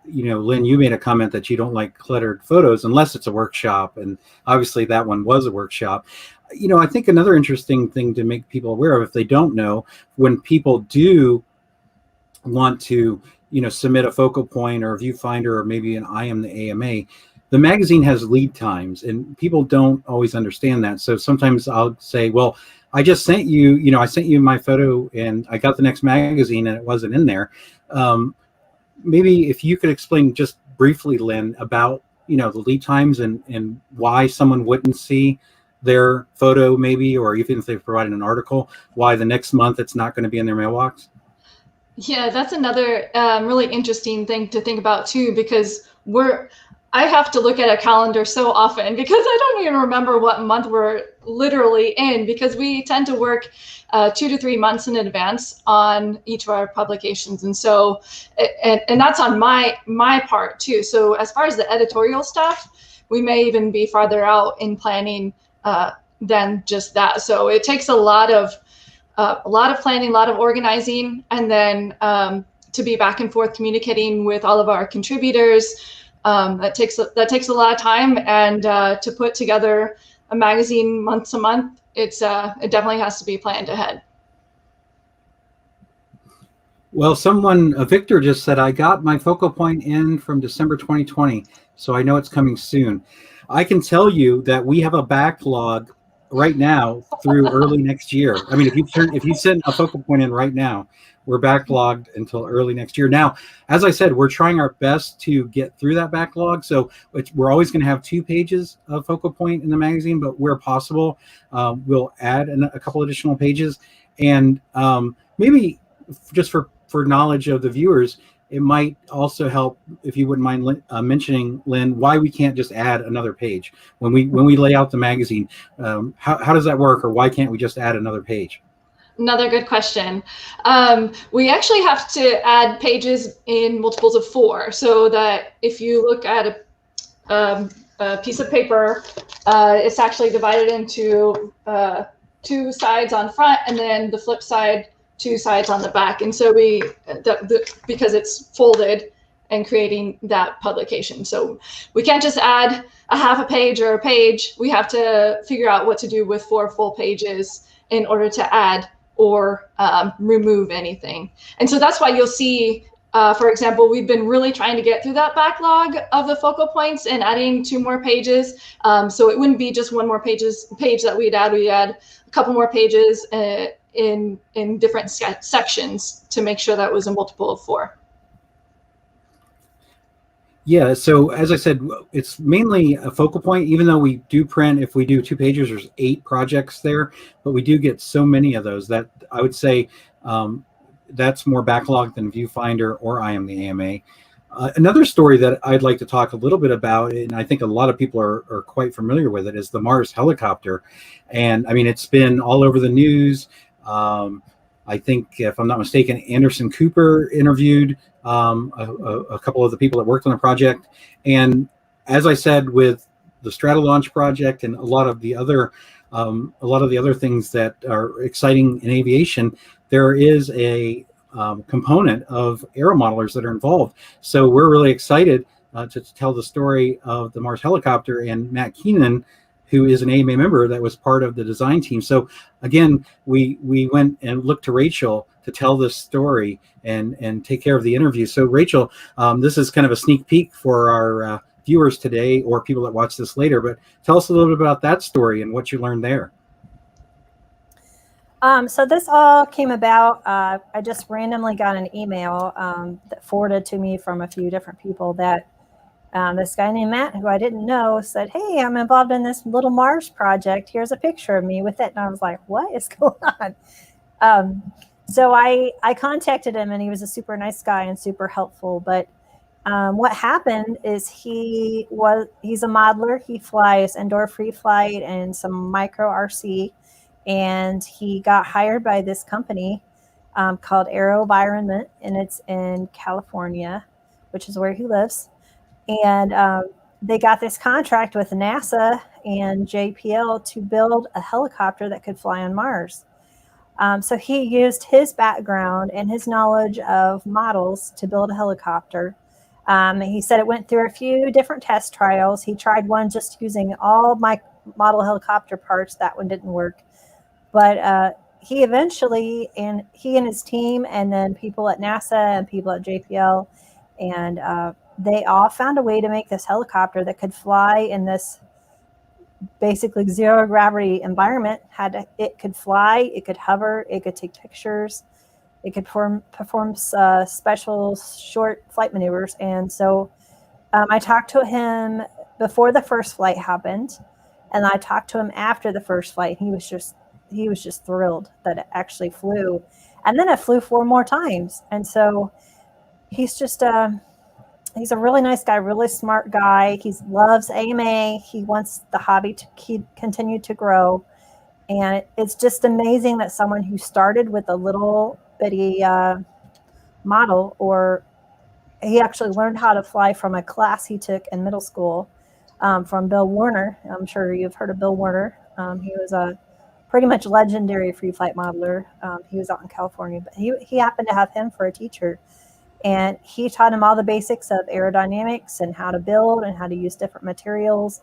you know, Lynn, you made a comment that you don't like cluttered photos unless it's a workshop, and obviously that one was a workshop. You know, I think another interesting thing to make people aware of, if they don't know, when people do want to, you know, submit a Focal Point or a viewfinder or maybe an I Am the AMA, the magazine has lead times, and people don't always understand that. So sometimes I'll say, well, I just sent you, you know, I sent you my photo and I got the next magazine and it wasn't in there. Maybe if you could explain just briefly, Lynn, about, you know, the lead times and why someone wouldn't see their photo maybe, or even if they've provided an article, why the next month it's not going to be in their mailbox. Yeah, that's another really interesting thing to think about too, because I have to look at a calendar so often because I don't even remember what month we're literally in, because we tend to work 2 to 3 months in advance on each of our publications. And so, and that's on my part too. So as far as the editorial stuff, we may even be farther out in planning than just that. So it takes a lot of planning, a lot of organizing, and then to be back and forth communicating with all of our contributors. That takes a lot of time, and to put together a magazine month to month, it definitely has to be planned ahead. Well, Victor just said, I got my Focal Point in from December 2020, so I know it's coming soon. I can tell you that we have a backlog right now through early next year. I mean, if you send a Focal Point in right now, we're backlogged until early next year. Now, as I said, we're trying our best to get through that backlog. So we're always going to have 2 pages of Focal Point in the magazine, but where possible, we'll add a couple additional pages. And maybe just for knowledge of the viewers, it might also help if you wouldn't mind mentioning, Lynn, why we can't just add another page when we lay out the magazine. How does that work, or why can't we just add another page? Another good question. We actually have to add pages in multiples of 4, so that if you look at a piece of paper, it's actually divided into 2 sides on front, and then the flip side, 2 sides on the back. And so because it's folded and creating that publication. So we can't just add a half a page or a page. We have to figure out what to do with 4 full pages in order to add or remove anything. And so that's why you'll see, for example, we've been really trying to get through that backlog of the Focal Points and adding 2 more pages. So it wouldn't be just 1 more page that we'd add a couple more pages in different sections to make sure that was a multiple of 4. Yeah, so as I said, it's mainly a Focal Point, even though we do print, if we do 2 pages, there's 8 projects there, but we do get so many of those that I would say that's more backlogged than Viewfinder or I Am the AMA. Another story that I'd like to talk a little bit about, and I think a lot of people are quite familiar with it, is the Mars helicopter. And I mean, it's been all over the news. I think, if I'm not mistaken, Anderson Cooper interviewed a couple of the people that worked on the project. And as I said, with the Stratolaunch project and a lot of the other things that are exciting in aviation, there is a component of aeromodelers that are involved. So we're really excited to tell the story of the Mars helicopter and Matt Keenan, who is an AMA member that was part of the design team. So again, we went and looked to Rachelle to tell this story and take care of the interview. So Rachelle, this is kind of a sneak peek for our viewers today or people that watch this later. But tell us a little bit about that story and what you learned there. So this all came about. I just randomly got an email that forwarded to me from a few different people that this guy named Matt, who I didn't know, said, "Hey, I'm involved in this little Mars project. Here's a picture of me with it." And I was like, "What is going on?" So I contacted him, and he was a super nice guy and super helpful. But what happened is he's a modeler. He flies indoor free flight and some micro RC. And he got hired by this company called Aviation, and it's in California, which is where he lives. And they got this contract with NASA and JPL to build a helicopter that could fly on Mars. So he used his background and his knowledge of models to build a helicopter. He said it went through a few different test trials. He tried one just using all my model helicopter parts. That one didn't work. But he eventually, and he and his team, and then people at NASA and people at JPL, and they all found a way to make this helicopter that could fly in this basically zero gravity environment. It could fly, it could hover, it could take pictures, it could perform special short flight maneuvers. And so I talked to him before the first flight happened, and I talked to him after the first flight. He was just thrilled that it actually flew. And then it flew 4 more times. And so he's just he's a really nice guy, really smart guy. He loves AMA. He wants the hobby to continue to grow. And it's just amazing that someone who started with a little bitty model, or he actually learned how to fly from a class he took in middle school from Bill Warner. I'm sure you've heard of Bill Warner. He was a pretty much legendary free flight modeler. He was out in California, but he happened to have him for a teacher. And he taught him all the basics of aerodynamics and how to build and how to use different materials.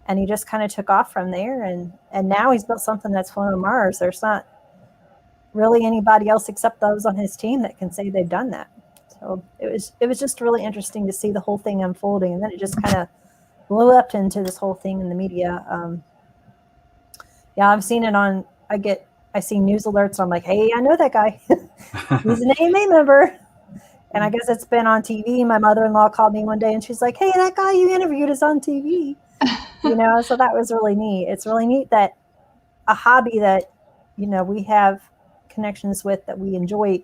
And he just kind of took off from there. And now he's built something that's flown on Mars. There's not really anybody else except those on his team that can say they've done that. So it was just really interesting to see the whole thing unfolding. And then it just kind of blew up into this whole thing in the media. Yeah, I've seen it on, I see news alerts. And I'm like, hey, I know that guy. He's an AMA member. And I guess it's been on TV. My mother-in-law called me one day and she's like, hey, that guy you interviewed is on TV. So that was really neat. It's really neat that a hobby that, we have connections with, that we enjoy,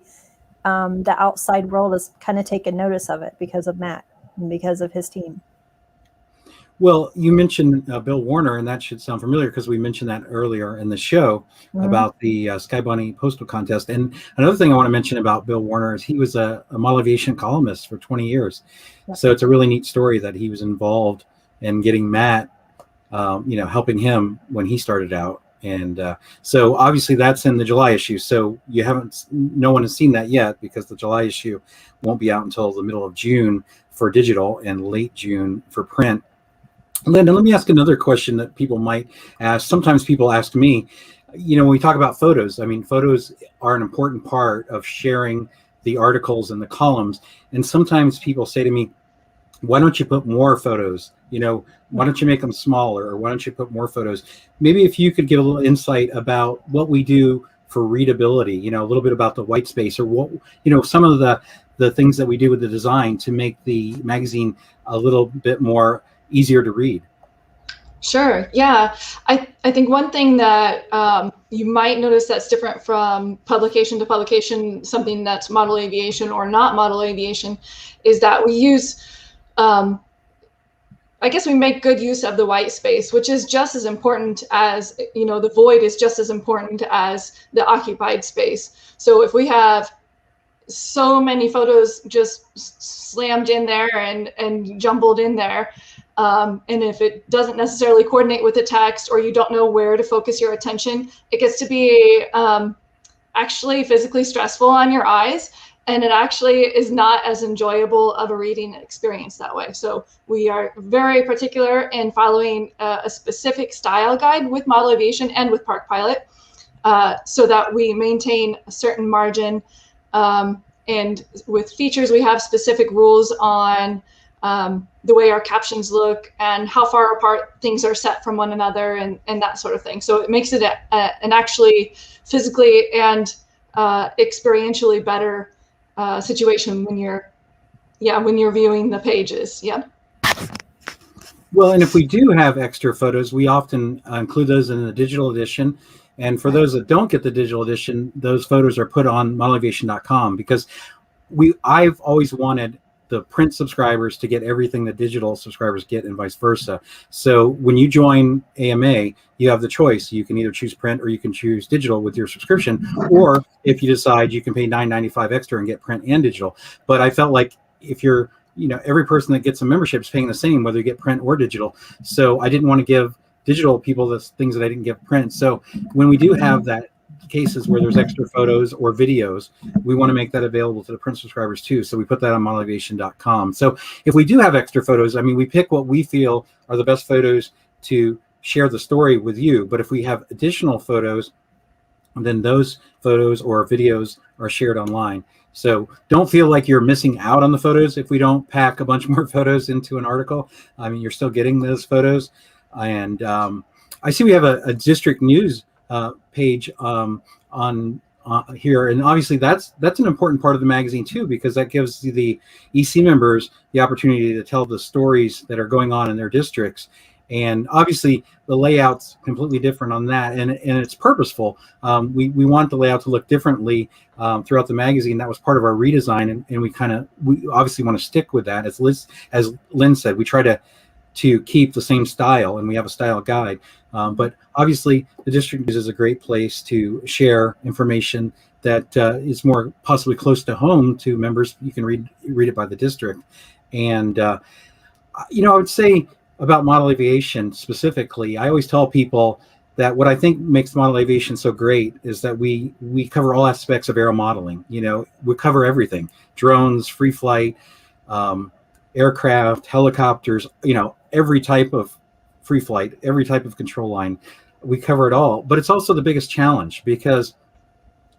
the outside world has kind of taken notice of it because of Matt and because of his team. Well, you mentioned Bill Warner, and that should sound familiar because we mentioned that earlier in the show about the Sky Bunny postal contest. And another thing I want to mention about Bill Warner is he was a model aviation columnist for 20 years. Yep. So it's a really neat story that he was involved in getting Matt, helping him when he started out. And so obviously that's in the July issue. So no one has seen that yet because the July issue won't be out until the middle of June for digital and late June for print. Lynn, let me ask another question that people might ask. Sometimes people ask me, when we talk about photos, photos are an important part of sharing the articles and the columns. And sometimes people say to me, why don't you put more photos? Why don't you make them smaller? Or why don't you put more photos? Maybe if you could give a little insight about what we do for readability, a little bit about the white space, or what, some of the things that we do with the design to make the magazine a little bit more easier to read. Sure. Yeah. I think one thing that you might notice that's different from publication to publication, something that's model aviation or not model aviation, is that we use, we make good use of the white space, which is just as important as, the void is just as important as the occupied space. So if we have so many photos just slammed in there and jumbled in there, and if it doesn't necessarily coordinate with the text, or you don't know where to focus your attention, it gets to be actually physically stressful on your eyes, and it actually is not as enjoyable of a reading experience that way. So we are very particular in following a specific style guide with model aviation and with Park Pilot, so that we maintain a certain margin. And with features, we have specific rules on the way our captions look and how far apart things are set from one another and that sort of thing. So it makes it an actually physically and experientially better situation when you're viewing the pages. Yeah. Well, and if we do have extra photos, we often include those in the digital edition. And for those that don't get the digital edition, those photos are put on modelaviation.com, because I've always wanted the print subscribers to get everything that digital subscribers get and vice versa. So when you join AMA, you have the choice. You can either choose print or you can choose digital with your subscription, or if you decide, you can pay $9.95 extra and get print and digital. But I felt like if you're, every person that gets a membership is paying the same, whether you get print or digital. So I didn't want to give digital people the things that I didn't give print. So when we do have that cases where there's extra photos or videos, we want to make that available to the print subscribers too. So we put that on modelaviation.com. So if we do have extra photos, I mean, we pick what we feel are the best photos to share the story with you. But if we have additional photos, then those photos or videos are shared online. So don't feel like you're missing out on the photos if we don't pack a bunch more photos into an article. I mean, you're still getting those photos. And I see we have a district news page on here, and obviously that's an important part of the magazine too, because that gives the EC members the opportunity to tell the stories that are going on in their districts. And obviously the layout's completely different on that, and it's purposeful. We want the layout to look differently throughout the magazine. That was part of our redesign, and we obviously want to stick with that. As Lynn said, we try to keep the same style, and we have a style guide. But obviously the district news is a great place to share information that is more possibly close to home to members. You can read it by the district. And I would say about model aviation specifically, I always tell people that what I think makes model aviation so great is that we cover all aspects of aero modeling. We cover everything: drones, free flight, aircraft, helicopters, every type of free flight, every type of control line. We cover it all. But it's also the biggest challenge, because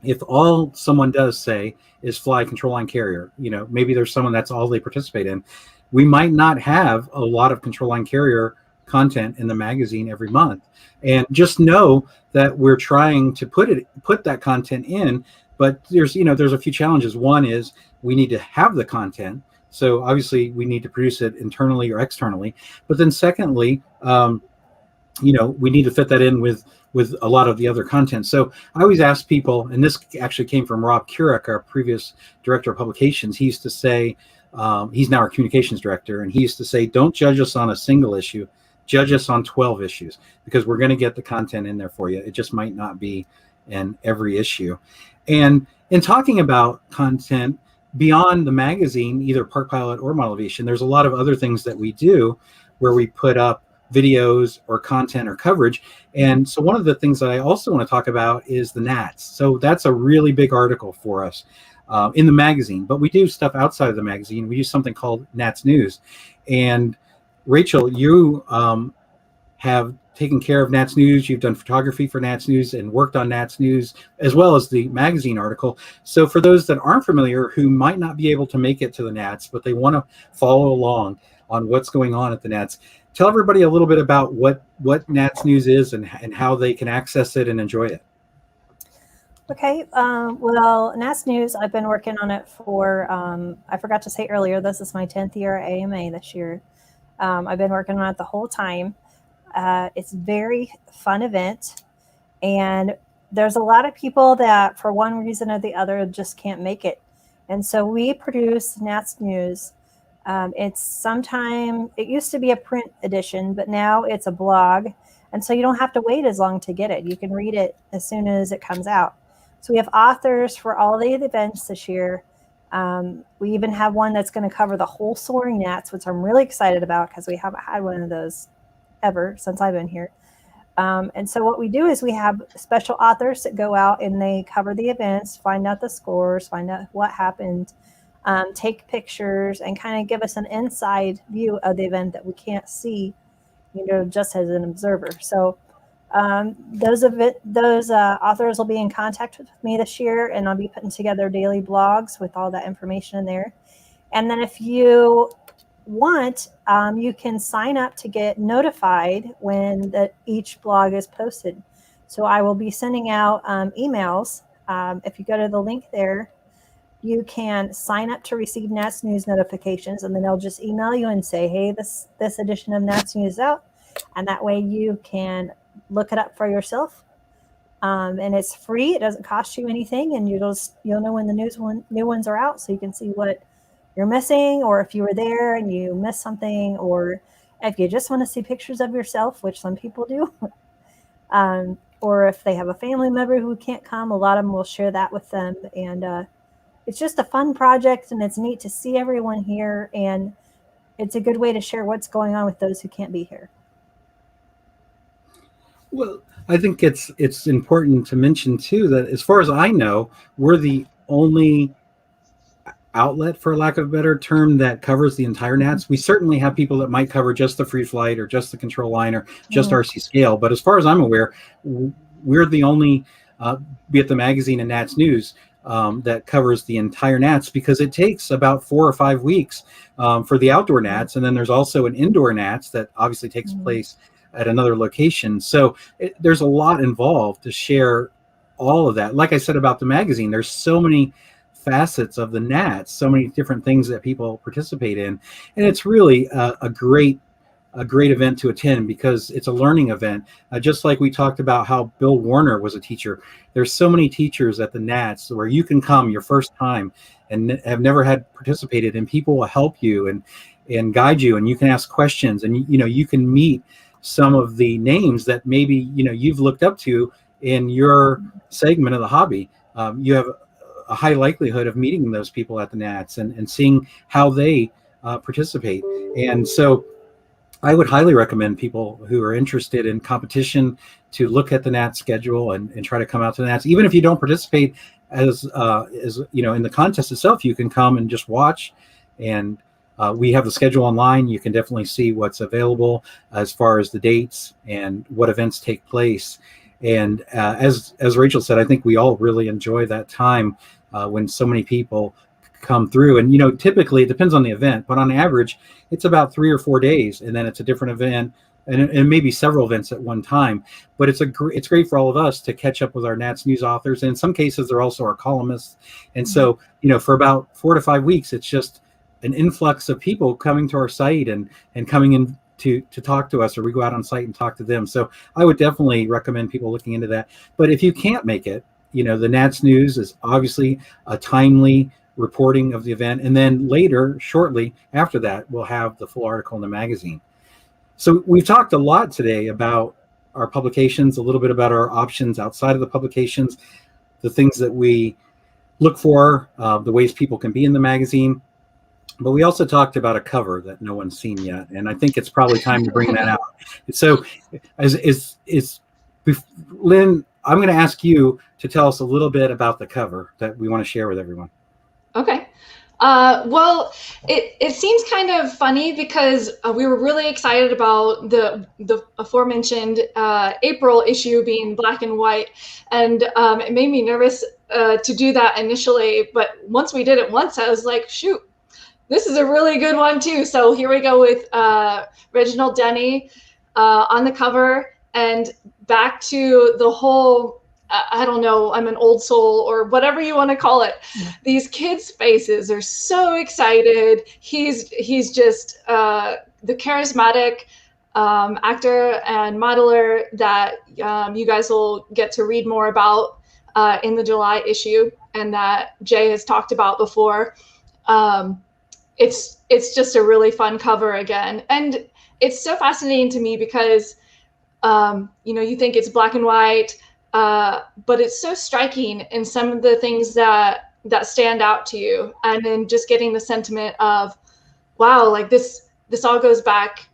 if all someone does, say, is fly a control line carrier, maybe there's someone that's all they participate in, we might not have a lot of control line carrier content in the magazine every month. And just know that we're trying to put that content in, but there's a few challenges. One is we need to have the content. So obviously we need to produce it internally or externally. But then secondly, we need to fit that in with a lot of the other content. So I always ask people, and this actually came from Rob Kurek, our previous director of publications. He used to say, he's now our communications director, and he used to say, don't judge us on a single issue, judge us on 12 issues, because we're going to get the content in there for you. It just might not be in every issue. And in talking about content beyond the magazine, either Park Pilot or Model Aviation, there's a lot of other things that we do where we put up videos or content or coverage. And so one of the things that I also want to talk about is the NATS. So that's a really big article for us in the magazine, but we do stuff outside of the magazine. We do something called NATS News. And Rachelle, you have taken care of NATS News. You've done photography for NATS News and worked on NATS News, as well as the magazine article. So for those that aren't familiar, who might not be able to make it to the NATS, but they want to follow along on what's going on at the NATS, tell everybody a little bit about what NATS News is and how they can access it and enjoy it. Okay, well, NATS News, I've been working on it for, I forgot to say earlier, this is my 10th year at AMA this year. I've been working on it the whole time. It's a very fun event, and there's a lot of people that for one reason or the other just can't make it. And so we produce NATS News. It used to be a print edition, but now it's a blog. And so you don't have to wait as long to get it. You can read it as soon as it comes out. So we have authors for all the events this year. We even have one that's going to cover the whole soaring NATS, which I'm really excited about because we haven't had one of those ever since I've been here. And so what we do is we have special authors that go out and they cover the events, find out the scores, find out what happened, take pictures, and kind of give us an inside view of the event that we can't see, just as an observer. So those authors will be in contact with me this year, and I'll be putting together daily blogs with all that information in there. And then if you want, you can sign up to get notified when each blog is posted. So I will be sending out emails. If you go to the link there, you can sign up to receive Nats News notifications, and then they'll just email you and say, hey, this edition of Nats News is out. And that way you can look it up for yourself. And it's free. It doesn't cost you anything. And you'll know when the new ones are out, so you can see what you're missing, or if you were there and you missed something, or if you just want to see pictures of yourself, which some people do. Or if they have a family member who can't come, a lot of them will share that with them. And it's just a fun project, and it's neat to see everyone here, and it's a good way to share what's going on with those who can't be here. Well, I think it's important to mention too that as far as I know, we're the only outlet, for lack of a better term, that covers the entire Nats. We certainly have people that might cover just the free flight or just the control line or just RC scale, but as far as I'm aware, we're the only, be it the magazine and Nats News, that covers the entire Nats, because it takes about 4 or 5 weeks for the outdoor Nats, and then there's also an indoor Nats that obviously takes place at another location. So there's a lot involved to share all of that. Like I said about the magazine, there's so many facets of the Nats, so many different things that people participate in, and it's really a great event to attend, because it's a learning event. Just like we talked about how Bill Warner was a teacher, there's so many teachers at the Nats where you can come your first time and have never had participated, and people will help you and guide you, and you can ask questions, and you can meet some of the names that maybe you've looked up to in your segment of the hobby. You have a high likelihood of meeting those people at the Nats and seeing how they participate. And so I would highly recommend people who are interested in competition to look at the Nats schedule and try to come out to the Nats. Even if you don't participate as in the contest itself, you can come and just watch. And we have the schedule online. You can definitely see what's available as far as the dates and what events take place. And as Rachel said, I think we all really enjoy that time when so many people come through. And typically it depends on the event, but on average it's about 3 or 4 days, and then it's a different event, and maybe several events at one time. But it's great for all of us to catch up with our Nats News authors, and in some cases they're also our columnists. And so for about 4 to 5 weeks, it's just an influx of people coming to our site and coming in to talk to us, or we go out on site and talk to them. So I would definitely recommend people looking into that. But if you can't make it, the Nats News is obviously a timely reporting of the event, and then later, shortly after that, we'll have the full article in the magazine. So we've talked a lot today about our publications, a little bit about our options outside of the publications, the things that we look for, the ways people can be in the magazine. But we also talked about a cover that no one's seen yet, and I think it's probably time to bring that out. So, Lynn, I'm going to ask you to tell us a little bit about the cover that we want to share with everyone. Okay. Well, it seems kind of funny because we were really excited about the aforementioned April issue being black and white, and it made me nervous to do that initially. But once we did it once, I was like, shoot, this is a really good one too. So here we go with Reginald Denny on the cover, and back to the whole, I don't know, I'm an old soul or whatever you want to call it. Yeah. These kids' faces are so excited. He's just the charismatic actor and modeler that you guys will get to read more about in the July issue, and that Jay has talked about before. It's just a really fun cover again. And it's so fascinating to me because, you think it's black and white, but it's so striking in some of the things that stand out to you. And then just getting the sentiment of, wow, like this all goes back,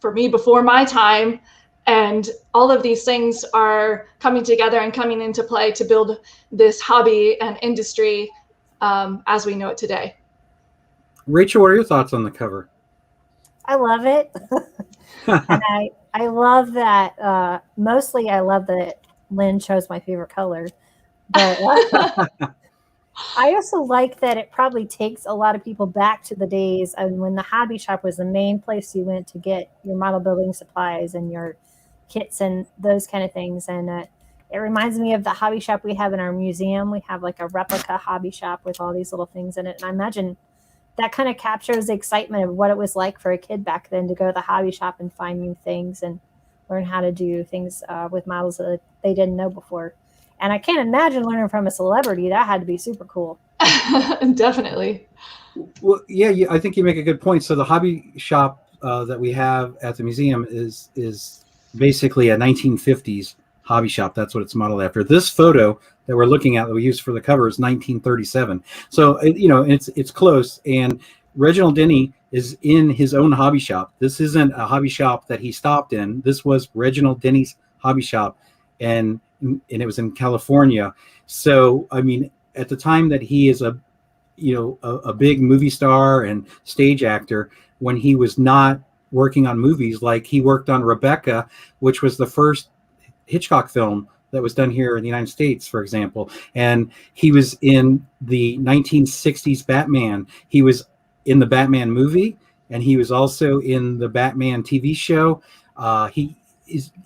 for me before my time. And all of these things are coming together and coming into play to build this hobby and industry as we know it today. Rachel, what are your thoughts on the cover? I love it. And I love that. Mostly I love that Lynn chose my favorite color. But I also like that it probably takes a lot of people back to the days and when the hobby shop was the main place you went to get your model building supplies and your kits and those kind of things. And it reminds me of the hobby shop we have in our museum. We have like a replica hobby shop with all these little things in it. And I imagine that kind of captures the excitement of what it was like for a kid back then to go to the hobby shop and find new things and learn how to do things with models that they didn't know before. And I can't imagine learning from a celebrity. That had to be super cool. Definitely. Well, yeah, I think you make a good point. So the hobby shop that we have at the museum is basically a 1950s hobby shop. That's what it's modeled after. This photo that we're looking at that we used for the cover is 1937. So it's close. And Reginald Denny is in his own hobby shop. This isn't a hobby shop that he stopped in. This was Reginald Denny's hobby shop, and it was in California. So I mean, at the time that he is a big movie star and stage actor, when he was not working on movies, like he worked on Rebecca, which was the first Hitchcock film that was done here in the United States, for example. And he was in the 1960s Batman. He was in the Batman movie, and he was also in the Batman TV show.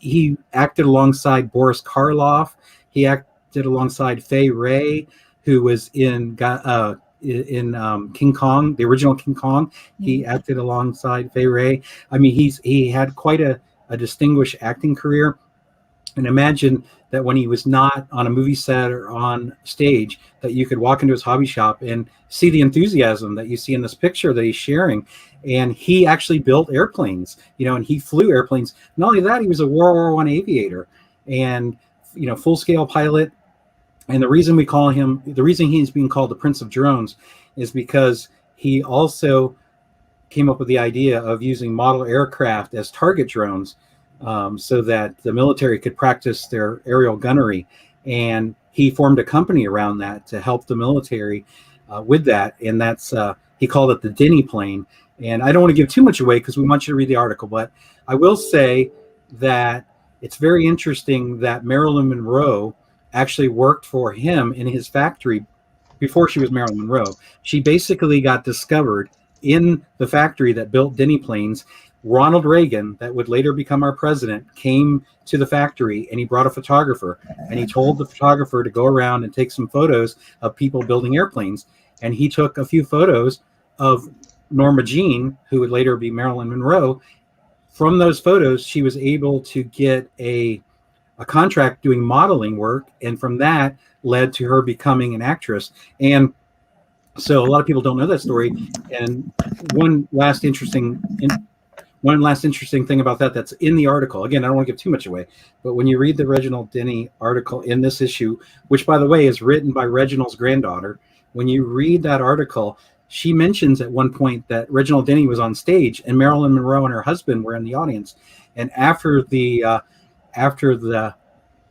He acted alongside Boris Karloff. He acted alongside Fay Wray, who was in King Kong, the original King Kong. He acted alongside Fay Wray. I mean, he had quite a distinguished acting career. And imagine that when he was not on a movie set or on stage, that you could walk into his hobby shop and see the enthusiasm that you see in this picture that he's sharing. And he actually built airplanes, and he flew airplanes. Not only that, he was a World War I aviator and, full-scale pilot. And the reason he's being called the Prince of Drones is because he also came up with the idea of using model aircraft as target drones, so that the military could practice their aerial gunnery. And he formed a company around that to help the military with that. And that's he called it the Denny plane. And I don't want to give too much away because we want you to read the article, but I will say that it's very interesting that Marilyn Monroe actually worked for him in his factory before she was Marilyn Monroe. She basically got discovered in the factory that built Denny planes. Ronald Reagan, that would later become our president, came to the factory, and he brought a photographer, and he told the photographer to go around and take some photos of people building airplanes. And he took a few photos of Norma Jean, who would later be Marilyn Monroe. From those photos, she was able to get a contract doing modeling work, and from that led to her becoming an actress. And so a lot of people don't know that story. And one last interesting thing about that's in the article. Again, I don't want to give too much away, but when you read the Reginald Denny article in this issue, which by the way is written by Reginald's granddaughter, when you read that article, she mentions at one point that Reginald Denny was on stage and Marilyn Monroe and her husband were in the audience. And after the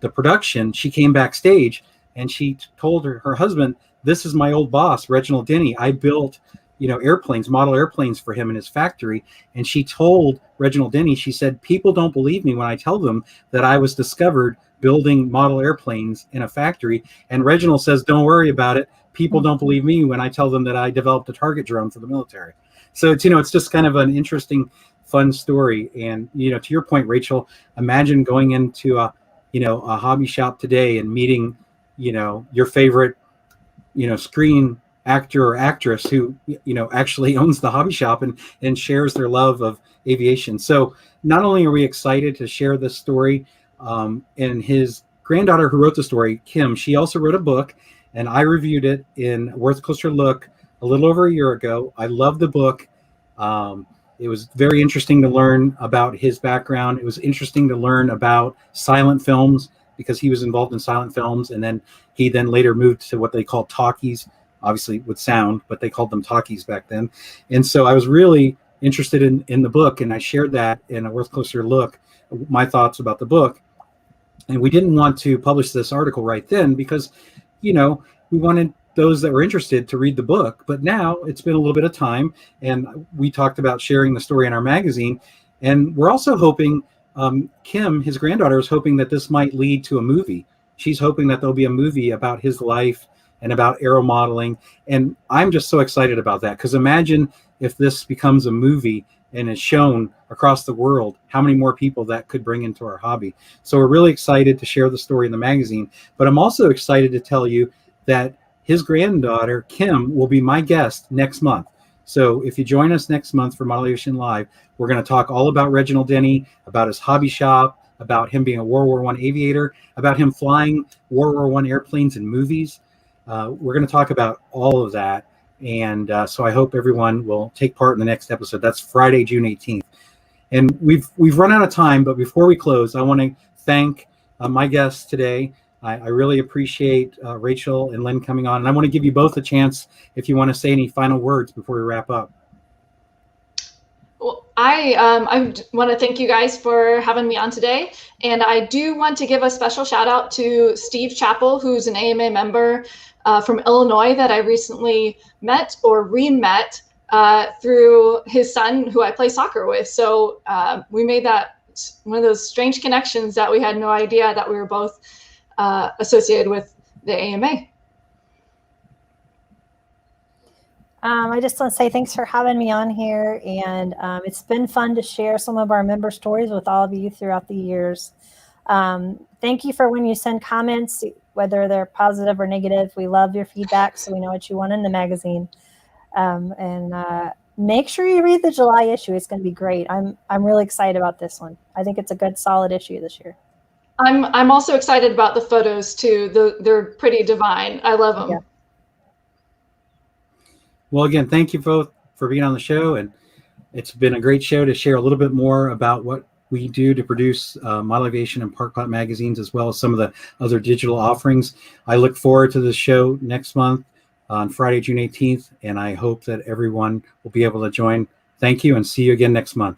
production, she came backstage and she told her husband, "This is my old boss, Reginald Denny. I built airplanes, model airplanes for him in his factory." And she told Reginald Denny, she said, "People don't believe me when I tell them that I was discovered building model airplanes in a factory." And Reginald says, "Don't worry about it. People don't believe me when I tell them that I developed a target drone for the military." So it's just kind of an interesting, fun story. And, to your point, Rachel, imagine going into a hobby shop today and meeting, your favorite, screen actor or actress who actually owns the hobby shop and shares their love of aviation. So not only are we excited to share this story, and his granddaughter who wrote the story, Kim, she also wrote a book, and I reviewed it in Worth a Closer Look a little over a year ago. I love the book. It was very interesting to learn about his background. It was interesting to learn about silent films because he was involved in silent films, and then he later moved to what they call talkies, obviously with sound, but they called them talkies back then. And so I was really interested in the book, and I shared that in a Worth Closer Look, my thoughts about the book. And we didn't want to publish this article right then because, we wanted those that were interested to read the book. But now it's been a little bit of time, and we talked about sharing the story in our magazine. And we're also hoping, Kim, his granddaughter, is hoping that this might lead to a movie. She's hoping that there'll be a movie about his life and about aero modeling. And I'm just so excited about that, because imagine if this becomes a movie and is shown across the world, how many more people that could bring into our hobby. So we're really excited to share the story in the magazine, but I'm also excited to tell you that his granddaughter, Kim, will be my guest next month. So if you join us next month for Model Aviation Live, we're going to talk all about Reginald Denny, about his hobby shop, about him being a World War I aviator, about him flying World War I airplanes in movies. We're going to talk about all of that. And so I hope everyone will take part in the next episode. That's Friday, June 18th. And we've run out of time, but before we close, I want to thank my guests today. I really appreciate Rachel and Lynn coming on. And I want to give you both a chance if you want to say any final words before we wrap up. Well, I want to thank you guys for having me on today. And I do want to give a special shout out to Steve Chappell, who's an AMA member from Illinois that I recently met or re-met through his son, who I play soccer with. So we made that one of those strange connections that we had no idea that we were both associated with the AMA. I just want to say thanks for having me on here, and it's been fun to share some of our member stories with all of you throughout the years. Thank you for when you send comments, whether they're positive or negative. We love your feedback, so we know what you want in the magazine. And make sure you read the July issue. It's going to be great. I'm really excited about this one. I think it's a good, solid issue this year. I'm also excited about the photos too. They're pretty divine. I love them. Yeah. Well, again, thank you both for being on the show. And it's been a great show to share a little bit more about what we do to produce Model Aviation and Park Pot magazines, as well as some of the other digital offerings. I look forward to the show next month on Friday, June 18th, and I hope that everyone will be able to join. Thank you, and see you again next month.